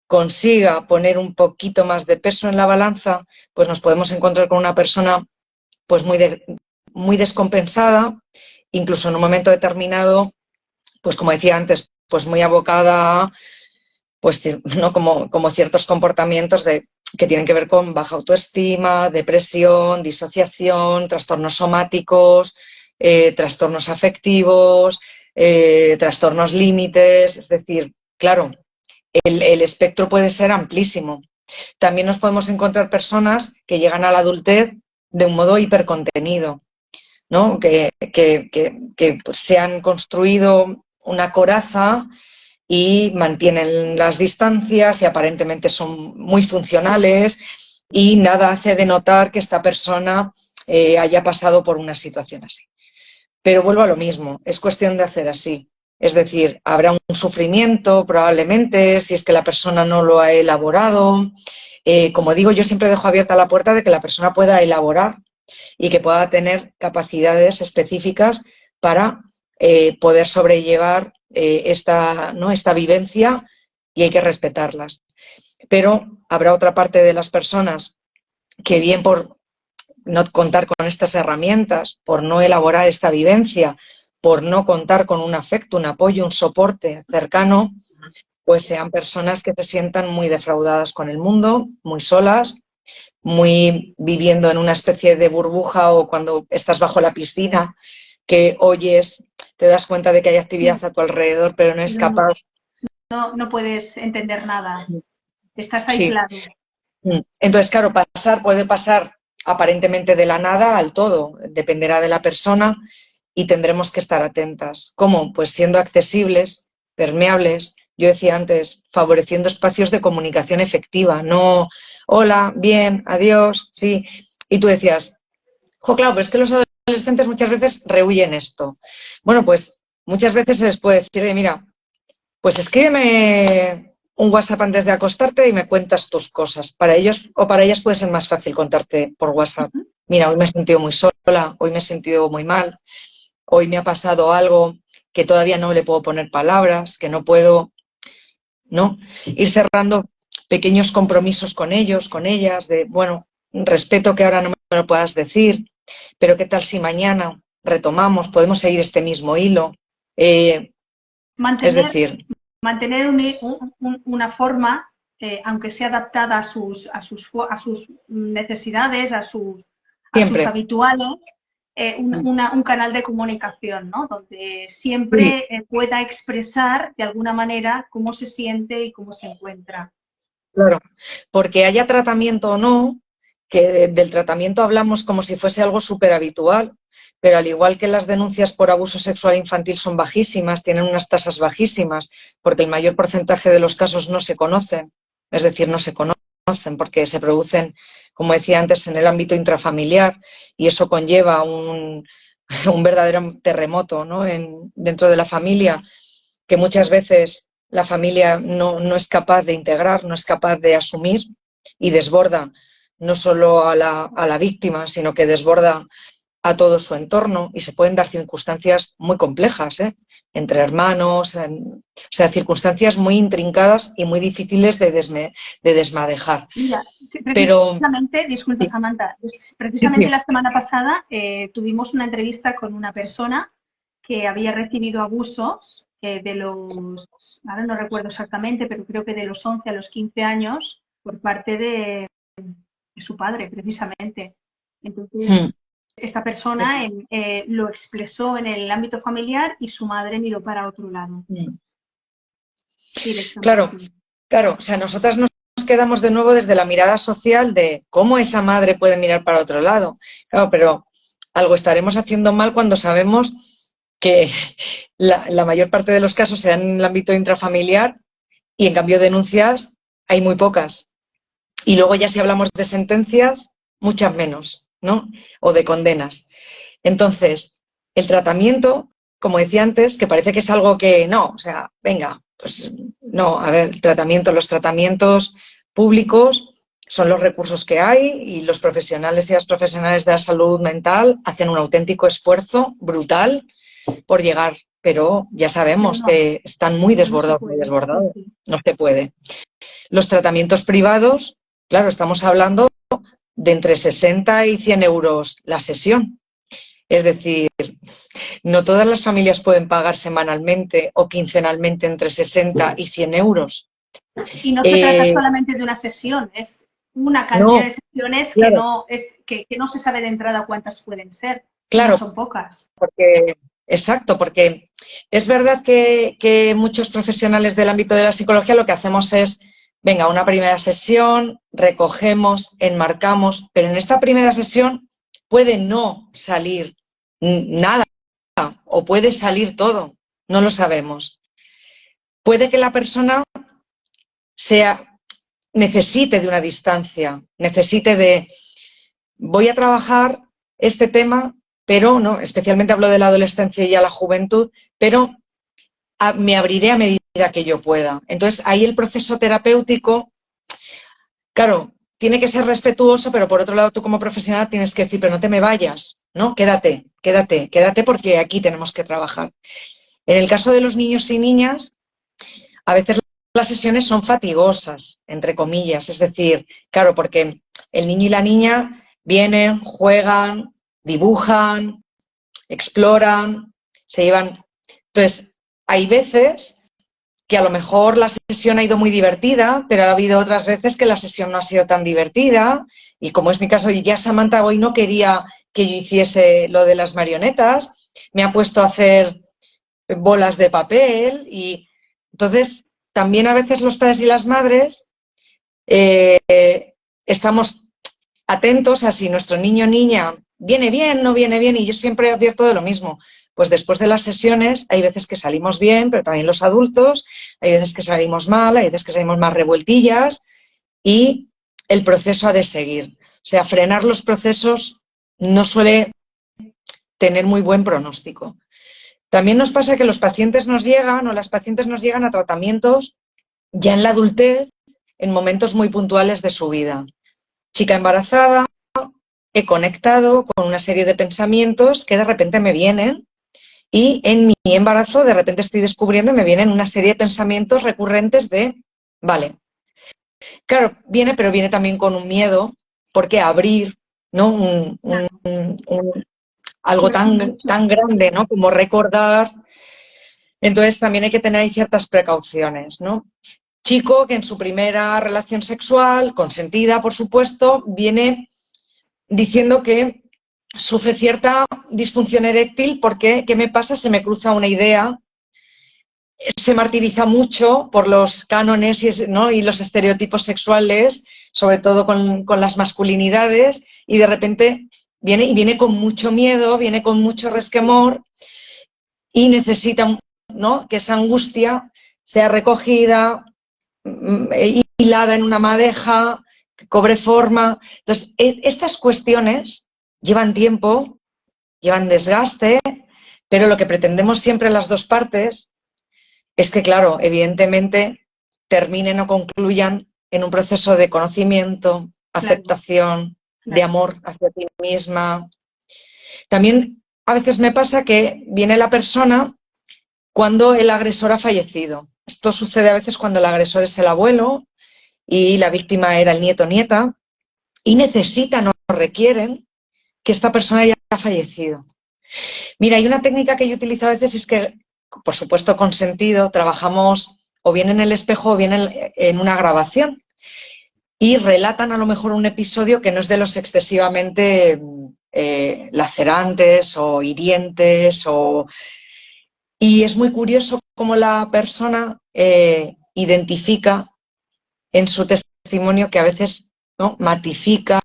consiga poner un poquito más de peso en la balanza, pues nos podemos encontrar con una persona pues muy descompensada, incluso en un momento determinado, pues como decía antes, pues muy abocada a pues, ¿no? como ciertos comportamientos que tienen que ver con baja autoestima, depresión, disociación, trastornos somáticos, trastornos afectivos, trastornos límites. Es decir, claro, el espectro puede ser amplísimo. También nos podemos encontrar personas que llegan a la adultez de un modo hipercontenido, ¿no? Que pues, se han construido una coraza y mantienen las distancias y aparentemente son muy funcionales y nada hace de notar que esta persona haya pasado por una situación así. Pero vuelvo a lo mismo, es cuestión de hacer así. Es decir, habrá un sufrimiento probablemente si es que la persona no lo ha elaborado. Como digo, yo siempre dejo abierta la puerta de que la persona pueda elaborar y que pueda tener capacidades específicas para poder sobrellevar esta vivencia y hay que respetarlas. Pero habrá otra parte de las personas que bien por no contar con estas herramientas, por no elaborar esta vivencia, por no contar con un afecto, un apoyo, un soporte cercano, pues sean personas que se sientan muy defraudadas con el mundo, muy solas, muy viviendo en una especie de burbuja o cuando estás bajo la piscina, que oyes, te das cuenta de que hay actividad a tu alrededor, pero no es capaz. No puedes entender nada, estás aislado. Sí. Entonces, claro, puede pasar aparentemente de la nada al todo, dependerá de la persona y tendremos que estar atentas. ¿Cómo? Pues siendo accesibles, permeables, yo decía antes, favoreciendo espacios de comunicación efectiva, no hola, bien, adiós, sí. Y tú decías, claro, pero es que los adolescentes muchas veces rehuyen esto. Bueno, pues muchas veces se les puede decir, oye, mira, pues escríbeme un WhatsApp antes de acostarte y me cuentas tus cosas. Para ellos o para ellas puede ser más fácil contarte por WhatsApp. Mira, hoy me he sentido muy sola, hoy me he sentido muy mal, hoy me ha pasado algo que todavía no le puedo poner palabras, que no puedo, ¿no? Ir cerrando pequeños compromisos con ellos, con ellas, de, bueno, respeto que ahora no me lo puedas decir, pero ¿qué tal si mañana retomamos, podemos seguir este mismo hilo? Es decir, mantener una forma, aunque sea adaptada a sus necesidades, a sus habituales, un canal de comunicación, ¿no? Donde siempre pueda expresar de alguna manera cómo se siente y cómo se encuentra. Claro, porque haya tratamiento o no, que del tratamiento hablamos como si fuese algo súper habitual, pero al igual que las denuncias por abuso sexual infantil son bajísimas, tienen unas tasas bajísimas, porque el mayor porcentaje de los casos no se conocen, es decir, no se conocen porque se producen, como decía antes, en el ámbito intrafamiliar y eso conlleva un verdadero terremoto, ¿no? Dentro de la familia, que muchas veces la familia no es capaz de integrar, no es capaz de asumir y desborda no solo a la víctima, sino que desborda a todo su entorno y se pueden dar circunstancias muy complejas, entre hermanos, o sea, circunstancias muy intrincadas y muy difíciles de desmadejar. Mira, precisamente, disculpa Samantha, precisamente la semana pasada tuvimos una entrevista con una persona que había recibido abusos de los, ahora no recuerdo exactamente, pero creo que de los 11 a los 15 años por parte de su padre, precisamente. Entonces, esta persona lo expresó en el ámbito familiar y su madre miró para otro lado. Claro, o sea, nosotras nos quedamos de nuevo desde la mirada social de cómo esa madre puede mirar para otro lado. Claro, pero algo estaremos haciendo mal cuando sabemos que la mayor parte de los casos se dan en el ámbito intrafamiliar y en cambio denuncias hay muy pocas. Y luego ya si hablamos de sentencias, muchas menos. ¿no? O de condenas. Entonces, el tratamiento, como decía antes, que parece que es algo que no, o sea, venga, pues no, a ver, los tratamientos públicos son los recursos que hay y los profesionales y las profesionales de la salud mental hacen un auténtico esfuerzo brutal por llegar, pero ya sabemos que están muy desbordados, muy desbordados, no se puede. Los tratamientos privados, claro, estamos hablando de entre 60 y 100 euros la sesión. Es decir, no todas las familias pueden pagar semanalmente o quincenalmente entre 60 y 100 euros. Y no se trata solamente de una sesión, es una cantidad de sesiones claro, que no se sabe de entrada cuántas pueden ser. Claro, no son pocas. Exacto, porque es verdad que muchos profesionales del ámbito de la psicología lo que hacemos es, venga, una primera sesión, recogemos, enmarcamos, pero en esta primera sesión puede no salir nada o puede salir todo, no lo sabemos. Puede que la persona necesite de una distancia, necesite de, voy a trabajar este tema, pero no, especialmente hablo de la adolescencia y a la juventud, pero me abriré a medida que yo pueda. Entonces, ahí el proceso terapéutico, claro, tiene que ser respetuoso, pero por otro lado tú como profesional tienes que decir, pero no te me vayas, ¿no? Quédate porque aquí tenemos que trabajar. En el caso de los niños y niñas, a veces las sesiones son fatigosas, entre comillas, es decir, claro, porque el niño y la niña vienen, juegan, dibujan, exploran, se llevan. Entonces, hay veces que a lo mejor la sesión ha ido muy divertida, pero ha habido otras veces que la sesión no ha sido tan divertida. Y como es mi caso, ya Samantha hoy no quería que yo hiciese lo de las marionetas, me ha puesto a hacer bolas de papel y entonces también a veces los padres y las madres estamos atentos a si nuestro niño o niña viene bien, no viene bien, y yo siempre advierto de lo mismo. Pues después de las sesiones hay veces que salimos bien, pero también los adultos, hay veces que salimos mal, hay veces que salimos más revueltillas y el proceso ha de seguir. O sea, frenar los procesos no suele tener muy buen pronóstico. También nos pasa que los pacientes nos llegan o las pacientes nos llegan a tratamientos ya en la adultez, en momentos muy puntuales de su vida. Chica embarazada, he conectado con una serie de pensamientos que de repente me vienen y en mi embarazo de repente estoy descubriendo y me vienen una serie de pensamientos recurrentes de, vale, claro, viene, pero viene también con un miedo, porque abrir, ¿no? Algo tan grande, ¿no? Como recordar. Entonces también hay que tener ahí ciertas precauciones, ¿no? Chico que en su primera relación sexual, consentida, por supuesto, viene diciendo que sufre cierta disfunción eréctil porque, ¿qué me pasa? Se me cruza una idea, se martiriza mucho por los cánones y los estereotipos sexuales, sobre todo con las masculinidades, y de repente viene con mucho miedo, viene con mucho resquemor y necesita, ¿no?, que esa angustia sea recogida, hilada en una madeja, que cobre forma. Entonces, estas cuestiones llevan tiempo, llevan desgaste, pero lo que pretendemos siempre las dos partes es que, claro, evidentemente terminen o concluyan en un proceso de conocimiento, aceptación, de amor hacia ti misma. También a veces me pasa que viene la persona cuando el agresor ha fallecido. Esto sucede a veces cuando el agresor es el abuelo y la víctima era el nieto o nieta y necesitan o requieren que esta persona ya ha fallecido. Mira, hay una técnica que yo utilizo a veces, es que, por supuesto consentido, trabajamos o bien en el espejo o bien en una grabación y relatan a lo mejor un episodio que no es de los excesivamente lacerantes o hirientes y es muy curioso cómo la persona identifica en su testimonio que a veces, ¿no?, matifica,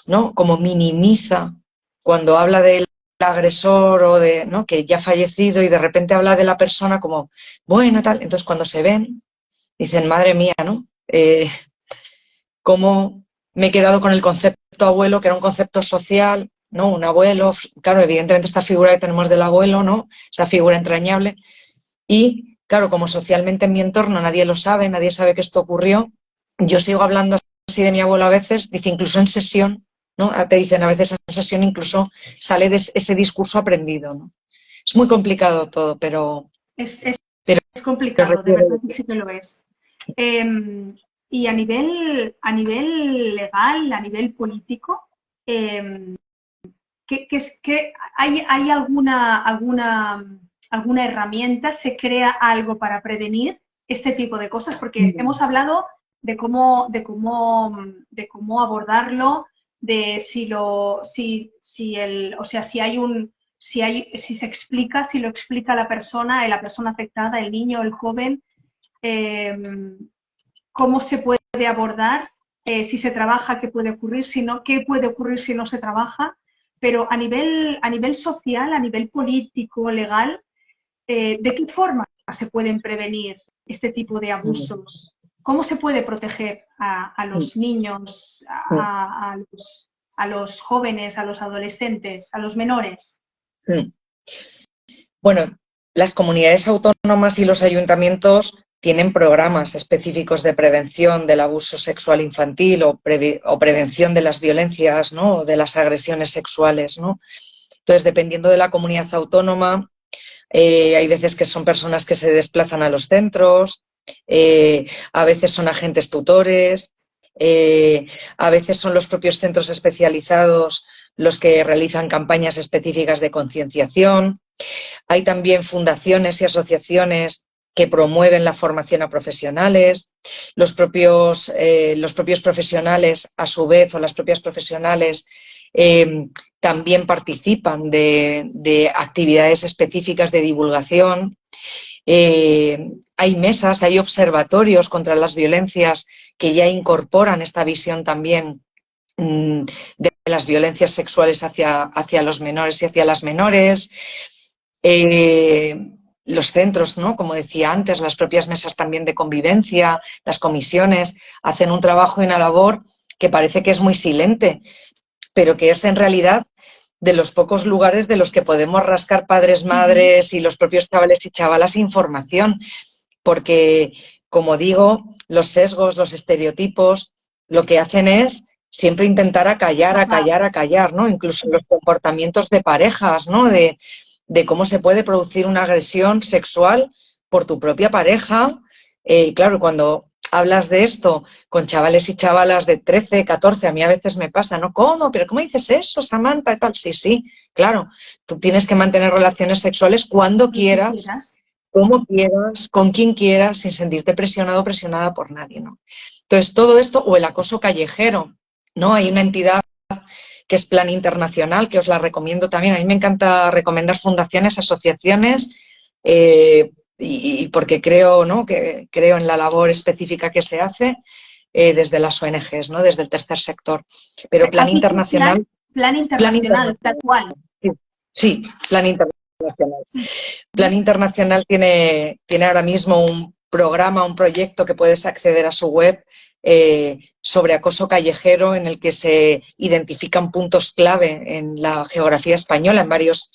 ¿no?, como minimiza cuando habla del agresor o de, ¿no?, que ya ha fallecido y de repente habla de la persona como, bueno, tal. Entonces cuando se ven, dicen, madre mía, ¿no? Cómo me he quedado con el concepto abuelo, que era un concepto social, ¿no? Un abuelo, claro, evidentemente esta figura que tenemos del abuelo, ¿no? Esa figura entrañable. Y, claro, como socialmente en mi entorno nadie sabe que esto ocurrió, yo sigo hablando así de mi abuelo a veces, dice incluso en sesión, ¿no? Te dicen a veces en sesión incluso sale de ese discurso aprendido, ¿no? Es muy complicado todo, pero Es, pero es complicado, de verdad que sí que lo es. Y a nivel legal, a nivel político, ¿hay alguna herramienta? ¿Se crea algo para prevenir este tipo de cosas? Porque hemos hablado de cómo abordarlo, de si se explica, si lo explica la persona afectada, el niño, el joven, cómo se puede abordar, si se trabaja, qué puede ocurrir, si no, qué puede ocurrir si no se trabaja, pero a nivel social, a nivel político, legal, ¿de qué forma se pueden prevenir este tipo de abusos? ¿Cómo se puede proteger a los niños, a los jóvenes, a los adolescentes, a los menores? Bueno, las comunidades autónomas y los ayuntamientos tienen programas específicos de prevención del abuso sexual infantil o prevención de las violencias, ¿no? O de las agresiones sexuales, ¿no? Entonces, dependiendo de la comunidad autónoma, hay veces que son personas que se desplazan a los centros, a veces son agentes tutores, a veces son los propios centros especializados los que realizan campañas específicas de concienciación. Hay también fundaciones y asociaciones que promueven la formación a profesionales. Los propios profesionales, a su vez, o las propias profesionales, también participan de actividades específicas de divulgación. Hay mesas, hay observatorios contra las violencias que ya incorporan esta visión también de las violencias sexuales hacia los menores y hacia las menores. Los centros, ¿no? Como decía antes, las propias mesas también de convivencia, las comisiones, hacen un trabajo y una labor que parece que es muy silente, pero que es en realidad de los pocos lugares de los que podemos rascar padres, madres y los propios chavales y chavalas información, porque, como digo, los sesgos, los estereotipos, lo que hacen es siempre intentar acallar, ¿no? Incluso los comportamientos de parejas, ¿no? De cómo se puede producir una agresión sexual por tu propia pareja. Claro, cuando hablas de esto con chavales y chavalas de 13, 14, a mí a veces me pasa, ¿no? ¿Cómo? ¿Pero cómo dices eso, Samantha? Y tal. Sí, claro. Tú tienes que mantener relaciones sexuales cuando quieras, como quieras, con quien quieras, sin sentirte presionado o presionada por nadie, ¿no? Entonces, todo esto, o el acoso callejero, ¿no? Hay una entidad que es Plan Internacional, que os la recomiendo también. A mí me encanta recomendar fundaciones, asociaciones, y porque creo, ¿no? que creo en la labor específica que se hace desde las ONGs, ¿no? Desde el tercer sector. Pero Plan Internacional... Plan Internacional, tal cual. Sí, Plan Internacional. Plan Internacional tiene ahora mismo un programa, un proyecto que puedes acceder a su web sobre acoso callejero, en el que se identifican puntos clave en la geografía española, en varios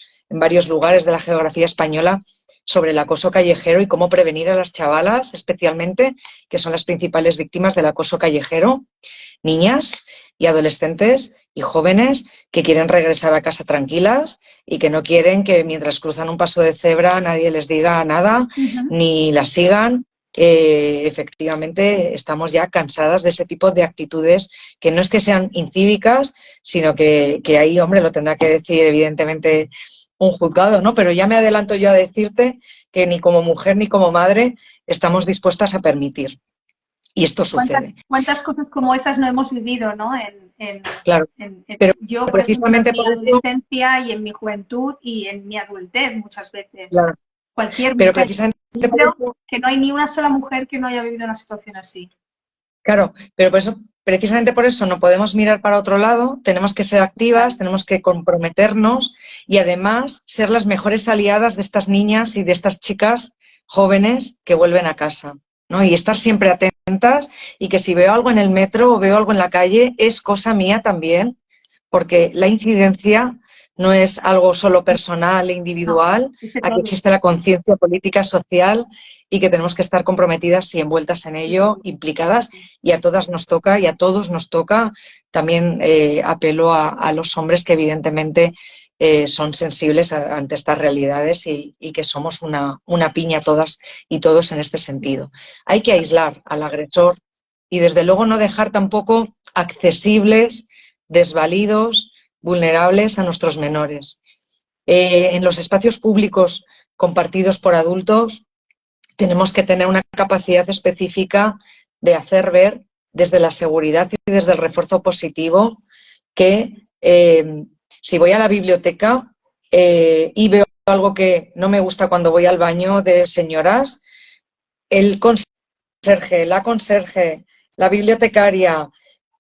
lugares de la geografía española, sobre el acoso callejero y cómo prevenir a las chavalas, especialmente, que son las principales víctimas del acoso callejero, niñas y adolescentes y jóvenes que quieren regresar a casa tranquilas y que no quieren que mientras cruzan un paso de cebra nadie les diga nada, ni las sigan. Efectivamente, estamos ya cansadas de ese tipo de actitudes que no es que sean incívicas, sino que ahí, hombre, lo tendrá que decir evidentemente un juzgado, ¿no? Pero ya me adelanto yo a decirte que ni como mujer ni como madre estamos dispuestas a permitir. Y esto sucede. ¿Cuántas cosas como esas no hemos vivido, ¿no? Claro, pero yo, por precisamente ejemplo, en mi adolescencia y en mi juventud y en mi adultez muchas veces. Claro. Pero precisamente creo que no hay ni una sola mujer que no haya vivido una situación así. Claro, pero precisamente por eso no podemos mirar para otro lado, tenemos que ser activas, tenemos que comprometernos y además ser las mejores aliadas de estas niñas y de estas chicas jóvenes que vuelven a casa, ¿no? Y estar siempre atentas herramientas y que si veo algo en el metro o veo algo en la calle es cosa mía también, porque la incidencia no es algo solo personal e individual, aquí existe la conciencia política, social y que tenemos que estar comprometidas y envueltas en ello, implicadas, y a todas nos toca y a todos nos toca. También apelo a los hombres que evidentemente son sensibles ante estas realidades y que somos una piña todas y todos en este sentido. Hay que aislar al agresor y desde luego no dejar tampoco accesibles, desvalidos, vulnerables a nuestros menores. En los espacios públicos compartidos por adultos tenemos que tener una capacidad específica de hacer ver desde la seguridad y desde el refuerzo positivo que si voy a la biblioteca y veo algo que no me gusta cuando voy al baño de señoras, el conserje, la conserje, la bibliotecaria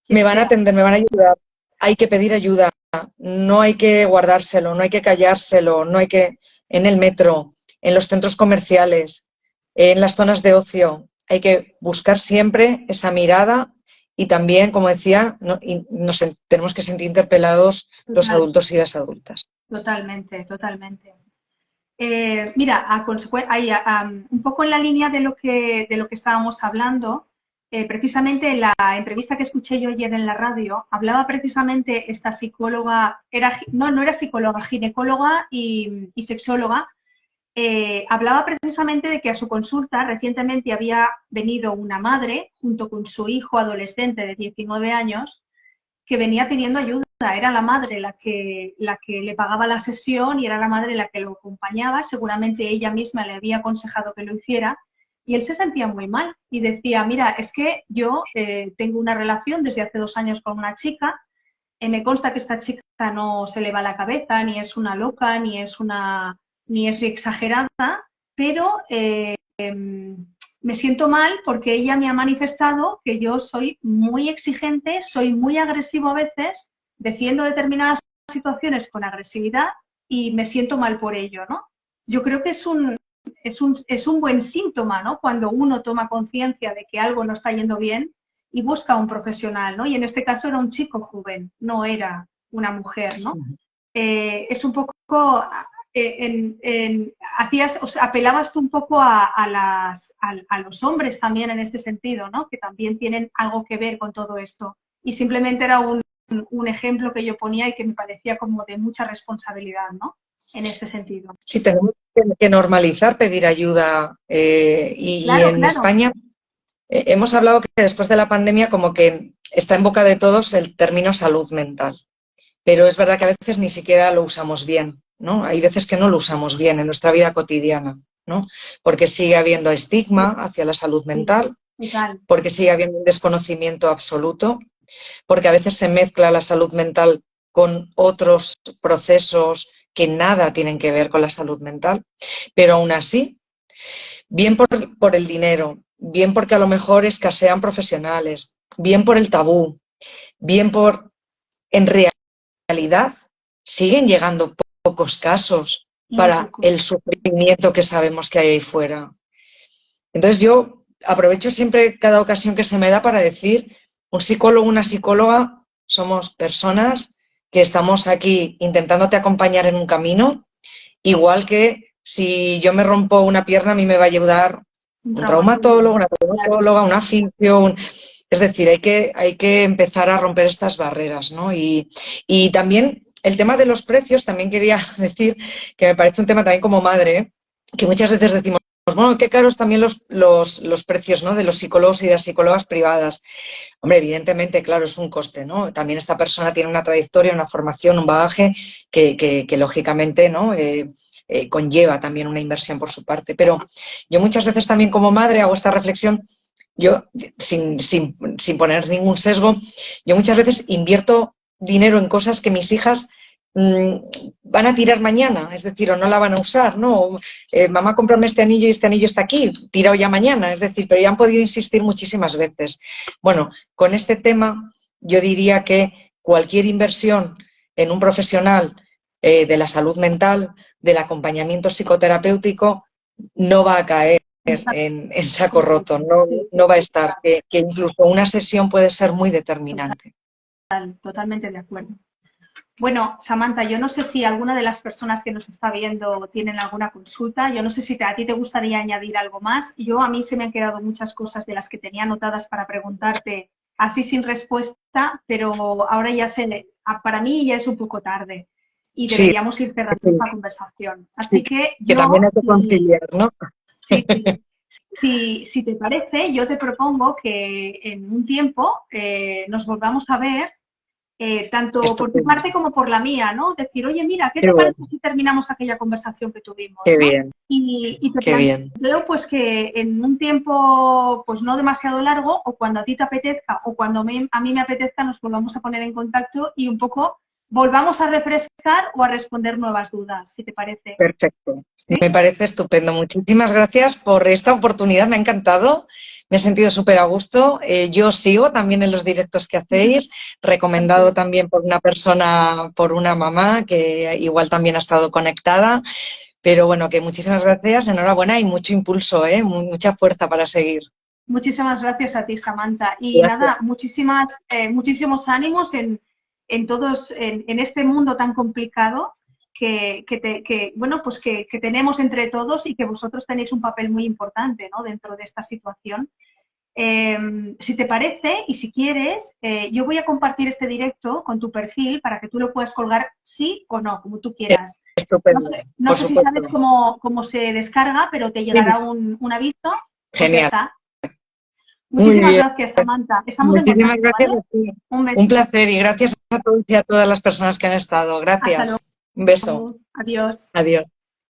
me van a atender, me van a ayudar. Hay que pedir ayuda, no hay que guardárselo, no hay que callárselo, no hay que... En el metro, en los centros comerciales, en las zonas de ocio, hay que buscar siempre esa mirada y también, como decía, tenemos que sentir interpelados los adultos y las adultas. Totalmente, totalmente. Mira, un poco en la línea de lo que estábamos hablando, precisamente en la entrevista que escuché yo ayer en la radio, hablaba precisamente esta psicóloga, no era psicóloga, ginecóloga y sexóloga, hablaba precisamente de que a su consulta recientemente había venido una madre junto con su hijo adolescente de 19 años que venía pidiendo ayuda. Era la madre la que le pagaba la sesión y era la madre la que lo acompañaba. Seguramente ella misma le había aconsejado que lo hiciera y él se sentía muy mal y decía, mira, es que yo tengo una relación desde hace 2 años con una chica, me consta que esta chica no se le va la cabeza, ni es una loca, ni es exagerada, pero me siento mal porque ella me ha manifestado que yo soy muy exigente, soy muy agresivo a veces, defiendo determinadas situaciones con agresividad y me siento mal por ello, ¿no? Yo creo que es un buen síntoma, ¿no? Cuando uno toma conciencia de que algo no está yendo bien y busca a un profesional, ¿no? Y en este caso era un chico joven, no era una mujer, ¿no? Es un poco... apelabas tú un poco a los hombres también en este sentido, ¿no? Que también tienen algo que ver con todo esto. Y simplemente era un ejemplo que yo ponía y que me parecía como de mucha responsabilidad, ¿no? En este sentido. Sí, tenemos que normalizar pedir ayuda claro, en España hemos hablado que después de la pandemia como que está en boca de todos el término salud mental, pero es verdad que a veces ni siquiera lo usamos bien, ¿no? Hay veces que no lo usamos bien en nuestra vida cotidiana, ¿no? Porque sigue habiendo estigma hacia la salud mental, porque sigue habiendo un desconocimiento absoluto, porque a veces se mezcla la salud mental con otros procesos que nada tienen que ver con la salud mental, pero aún así, bien por el dinero, bien porque a lo mejor escasean profesionales, bien por el tabú, bien por, en realidad, siguen llegando pocos casos para el sufrimiento que sabemos que hay ahí fuera. Entonces yo aprovecho siempre cada ocasión que se me da para decir, un psicólogo, una psicóloga, somos personas que estamos aquí intentándote acompañar en un camino, igual que si yo me rompo una pierna, a mí me va a ayudar un traumatólogo, una traumatóloga, una fisio, es decir, hay que empezar a romper estas barreras, ¿no? Y también el tema de los precios, también quería decir que me parece un tema también como madre, que muchas veces decimos, bueno, qué caros también los precios, ¿no? De los psicólogos y de las psicólogas privadas. Hombre, evidentemente, claro, es un coste, ¿no? También esta persona tiene una trayectoria, una formación, un bagaje que lógicamente, ¿no? Conlleva también una inversión por su parte. Pero yo muchas veces también como madre hago esta reflexión, yo sin poner ningún sesgo, yo muchas veces invierto dinero en cosas que mis hijas van a tirar mañana, es decir, o no la van a usar, ¿no? Mamá, cómprame este anillo y este anillo está aquí, tirado ya mañana, es decir, pero ya han podido insistir muchísimas veces. Bueno, con este tema yo diría que cualquier inversión en un profesional de la salud mental, del acompañamiento psicoterapéutico, no va a caer en saco roto, no, no va a estar, que incluso una sesión puede ser muy determinante. Totalmente de acuerdo. Bueno, Samantha, yo no sé si alguna de las personas que nos está viendo tienen alguna consulta. Yo no sé si a ti te gustaría añadir algo más. A mí se me han quedado muchas cosas de las que tenía anotadas para preguntarte así sin respuesta, pero ahora para mí ya es un poco tarde y deberíamos ir cerrando esta conversación. Así que yo... también hay que conciliar, ¿no? Si te parece, yo te propongo que en un tiempo nos volvamos a ver. Tanto por tu parte como por la mía, ¿no? Decir, oye, mira, ¿qué te parece si terminamos aquella conversación que tuvimos? Qué ¿no? bien. Y te planteo pues que en un tiempo pues no demasiado largo, o cuando a ti te apetezca, o cuando a mí me apetezca, nos volvamos a poner en contacto y un poco volvamos a refrescar o a responder nuevas dudas, si te parece. Perfecto. ¿Sí? Me parece estupendo. Muchísimas gracias por esta oportunidad, me ha encantado. Me he sentido súper a gusto. Yo sigo también en los directos que hacéis, recomendado también por una persona, por una mamá que igual también ha estado conectada. Pero bueno, que muchísimas gracias, enhorabuena y mucho impulso, mucha fuerza para seguir. Muchísimas gracias a ti, Samantha. Y nada, muchísimos ánimos en este mundo tan complicado que tenemos entre todos y que vosotros tenéis un papel muy importante, ¿no? Dentro de esta situación. Si te parece y si quieres, yo voy a compartir este directo con tu perfil para que tú lo puedas colgar sí o no, como tú quieras. Estupendo. No sé si sabes cómo se descarga, pero te llegará un aviso. Genial. Pues muchísimas gracias, Samantha. Estamos Muchísimas gracias, ¿vale? a ti. Un placer y gracias a todos y a todas las personas que han estado. Gracias. Un beso. Adiós. Adiós.